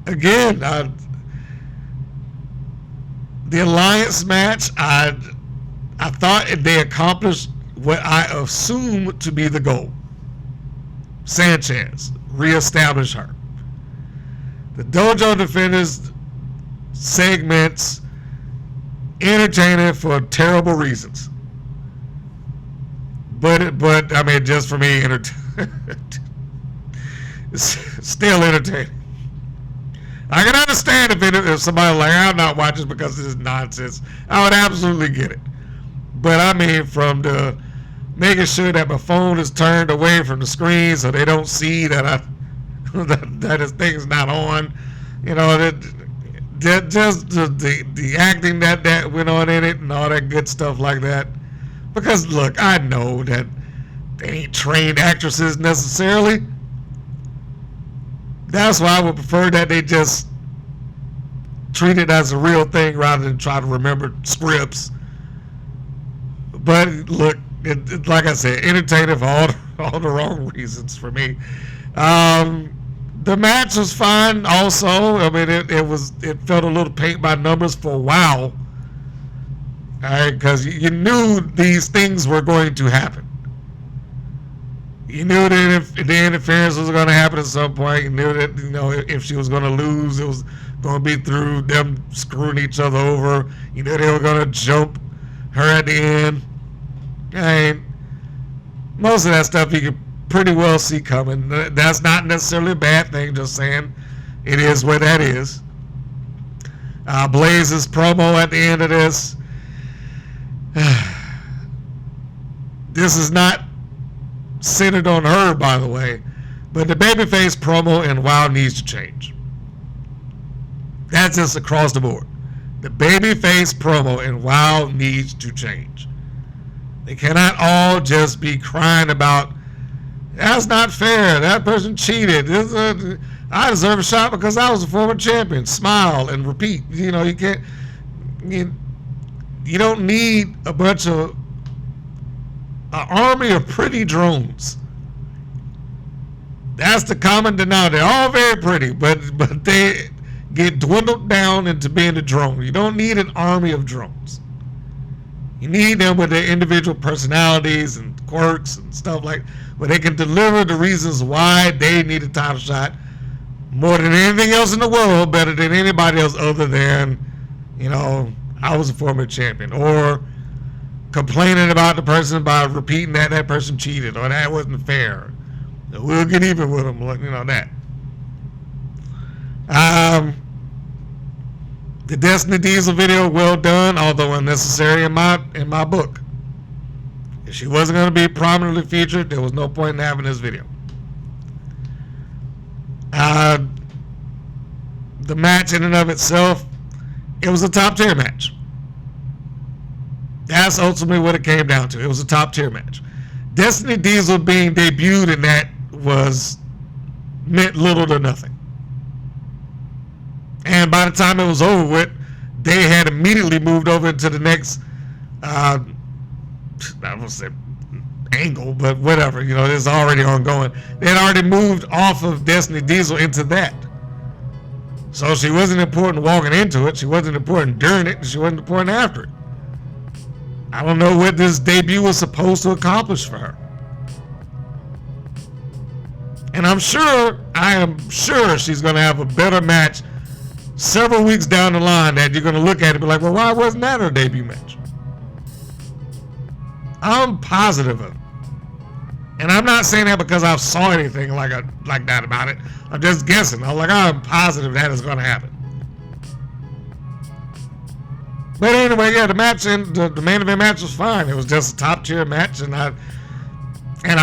again, the alliance match, I thought they accomplished what I assumed to be the goal. Sanchez, reestablish her. The Dojo Defenders segments, entertaining for terrible reasons. But I mean, just for me, it's still entertaining. I can understand if somebody like, I'm not watching because this is nonsense. I would absolutely get it. But I mean, from the making sure that my phone is turned away from the screen so they don't see that that this thing's not on, you know, that just the acting that went on in it and all that good stuff like that. Because look, I know that they ain't trained actresses necessarily. That's why I would prefer that they just treat it as a real thing rather than try to remember scripts. But look, it like I said, entertaining for all the wrong reasons for me. The match was fine also. I mean, it felt a little paint by numbers for a while. All right, because you knew these things were going to happen. You knew that if the interference was going to happen at some point. You knew that, you know, if she was going to lose, it was going to be through them screwing each other over. You knew they were going to jump her at the end. I mean, most of that stuff you could pretty well see coming. That's not necessarily a bad thing, just saying it is what that is. Blaze's promo at the end of this. This is not centered on her, by the way, but the babyface promo in WoW needs to change. That's just across the board. The babyface promo in WoW needs to change. They cannot all just be crying about, that's not fair, that person cheated, I deserve a shot because I was a former champion. Smile and repeat. You know, you can't, you don't need a bunch of an army of pretty drones. That's the common denominator. They're all very pretty, but they get dwindled down into being a drone. You don't need an army of drones. You need them with their individual personalities and quirks and stuff like, where they can deliver the reasons why they need a title shot more than anything else in the world, better than anybody else other than, you know, I was a former champion, or complaining about the person by repeating that person cheated or that wasn't fair. We'll get even with them, you know, that. The Destiny Diesel video, well done, although unnecessary in my book. If she wasn't going to be prominently featured, there was no point in having this video. The match in and of itself, it was a top tier match. That's ultimately what it came down to. It was a top tier match. Destiny Diesel being debuted in that meant little to nothing. And by the time it was over with, they had immediately moved over into the next, I won't say angle, but whatever, you know, it's already ongoing. They had already moved off of Destiny Diesel into that. So she wasn't important walking into it, she wasn't important during it, she wasn't important after it. I don't know what this debut was supposed to accomplish for her. And I am sure she's going to have a better match several weeks down the line that you're going to look at it and be like, well, why wasn't that her debut match? I'm positive of it. And I'm not saying that because I saw anything like that about it. I'm just guessing. I'm positive that is going to happen. But anyway, yeah, the match and the main event match was fine. It was just a top tier match, and I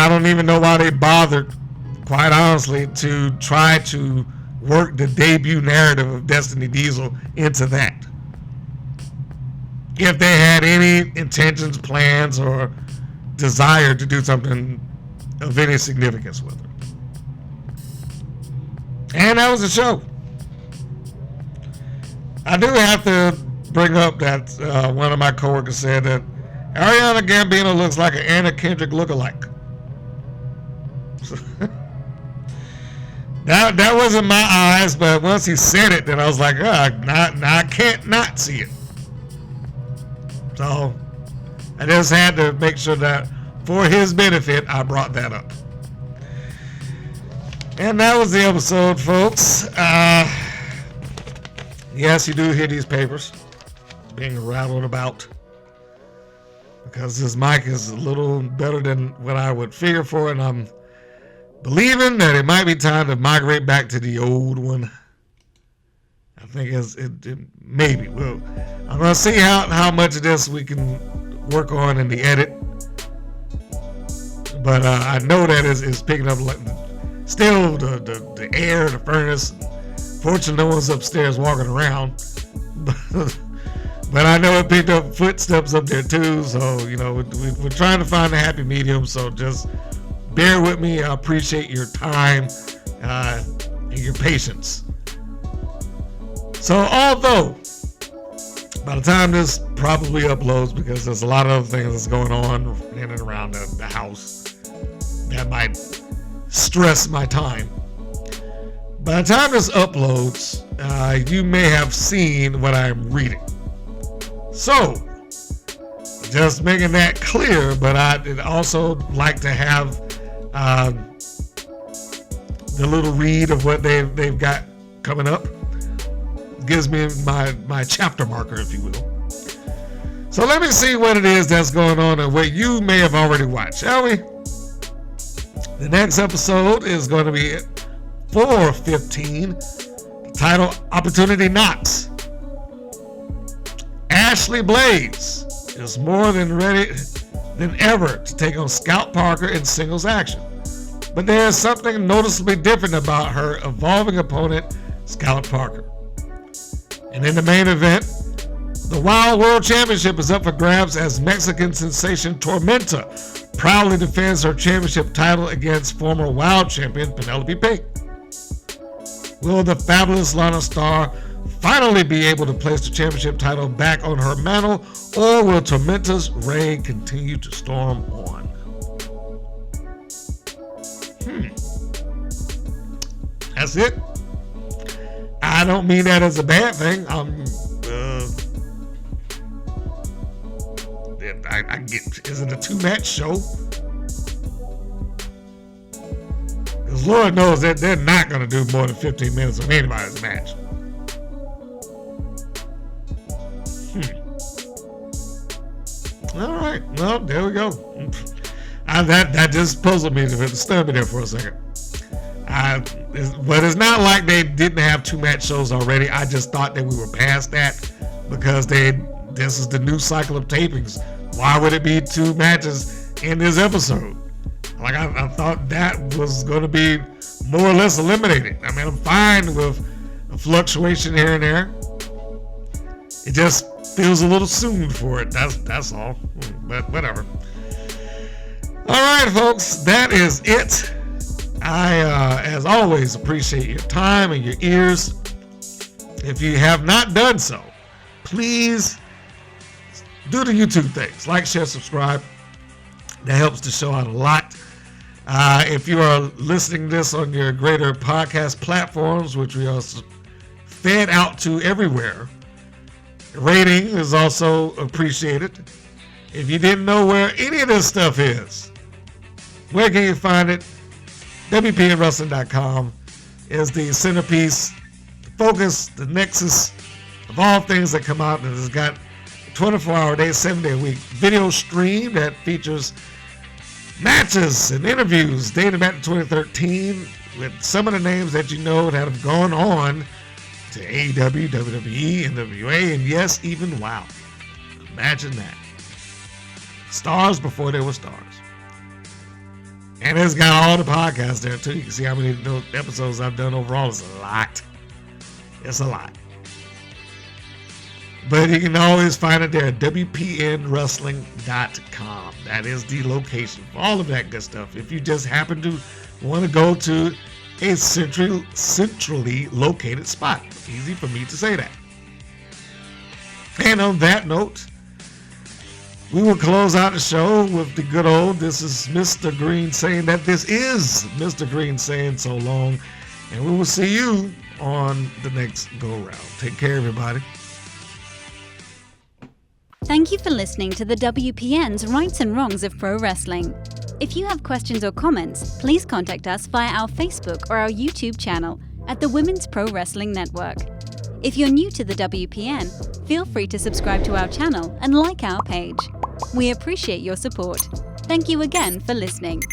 don't even know why they bothered, quite honestly, to try to work the debut narrative of Destiny Diesel into that. If they had any intentions, plans, or desire to do something of any significance with her. And that was the show. I do have to bring up that one of my coworkers said that Arianna Gambino looks like an Anna Kendrick lookalike. That wasn't my eyes, but once he said it, then I was like, I can't not see it. So I just had to make sure that for his benefit, I brought that up. And that was the episode, folks. Yes, you do hear these papers being rattled about because this mic is a little better than what I would figure for, and I'm believing that it might be time to migrate back to the old one. I think it maybe. Well, I'm going to see how much of this we can work on in the edit. But I know that it's picking up still the air, the furnace. Fortunately, no one's upstairs walking around. But I know it picked up footsteps up there too. So, we're trying to find a happy medium. So just bear with me. I appreciate your time and your patience. So although by the time this probably uploads, because there's a lot of other things that's going on in and around the house that might stress my time. By the time this uploads, you may have seen what I'm reading. So, just making that clear, but I'd also like to have the little read of what they've got coming up. Gives me my chapter marker, if you will. So let me see what it is that's going on and what you may have already watched, shall we? The next episode is going to be 4:15. The title, Opportunity Knocks. Ashley Blaze is more than ready than ever to take on Scout Parker in singles action. But there's something noticeably different about her evolving opponent, Scout Parker. And in the main event, the Wild World Championship is up for grabs as Mexican sensation Tormenta proudly defends her championship title against former Wild champion Penelope. Will the fabulous Lana Star finally be able to place the championship title back on her mantle, or will Tormenta's reign continue to storm on? That's it. I don't mean that as a bad thing. I get, is it a 2-match show? Because Lord knows that they're not going to do more than 15 minutes of anybody's match. All right, well, there we go. That just puzzled me. It stunned me there for a second. But it's not like they didn't have 2-match shows already. I just thought that we were past that because this is the new cycle of tapings. Why would it be 2 matches in this episode? Like I thought that was going to be more or less eliminated. I mean, I'm fine with a fluctuation here and there. It just feels a little soon for it. That's all. But whatever. All right, folks, that is it. I, as always, appreciate your time and your ears. If you have not done so, please do the YouTube things. Like, share, subscribe. That helps the show out a lot. If you are listening to this on your greater podcast platforms, which we are fed out to everywhere, rating is also appreciated. If you didn't know where any of this stuff is, where can you find it? WPNWrestling.com is the centerpiece, the focus, the nexus of all things that come out, and it's got 24-hour day, 7-day a week video stream that features matches and interviews dating back to 2013 with some of the names that you know that have gone on to AEW, WWE, NWA, and yes, even WoW. Imagine that. Stars before they were stars. And it's got all the podcasts there too. You can see how many episodes I've done overall. It's a lot. It's a lot. But you can always find it there at WPNWrestling.com. That is the location for all of that good stuff. If you just happen to want to go to a centrally located spot. Easy for me to say that. And on that note, we will close out the show with the good old, this is Mr. Green saying that this is Mr. Green saying so long. And we will see you on the next go-round. Take care, everybody. Thank you for listening to the WPN's Rights and Wrongs of Pro Wrestling. If you have questions or comments, please contact us via our Facebook or our YouTube channel at the Women's Pro Wrestling Network. If you're new to the WPN, feel free to subscribe to our channel and like our page. We appreciate your support. Thank you again for listening.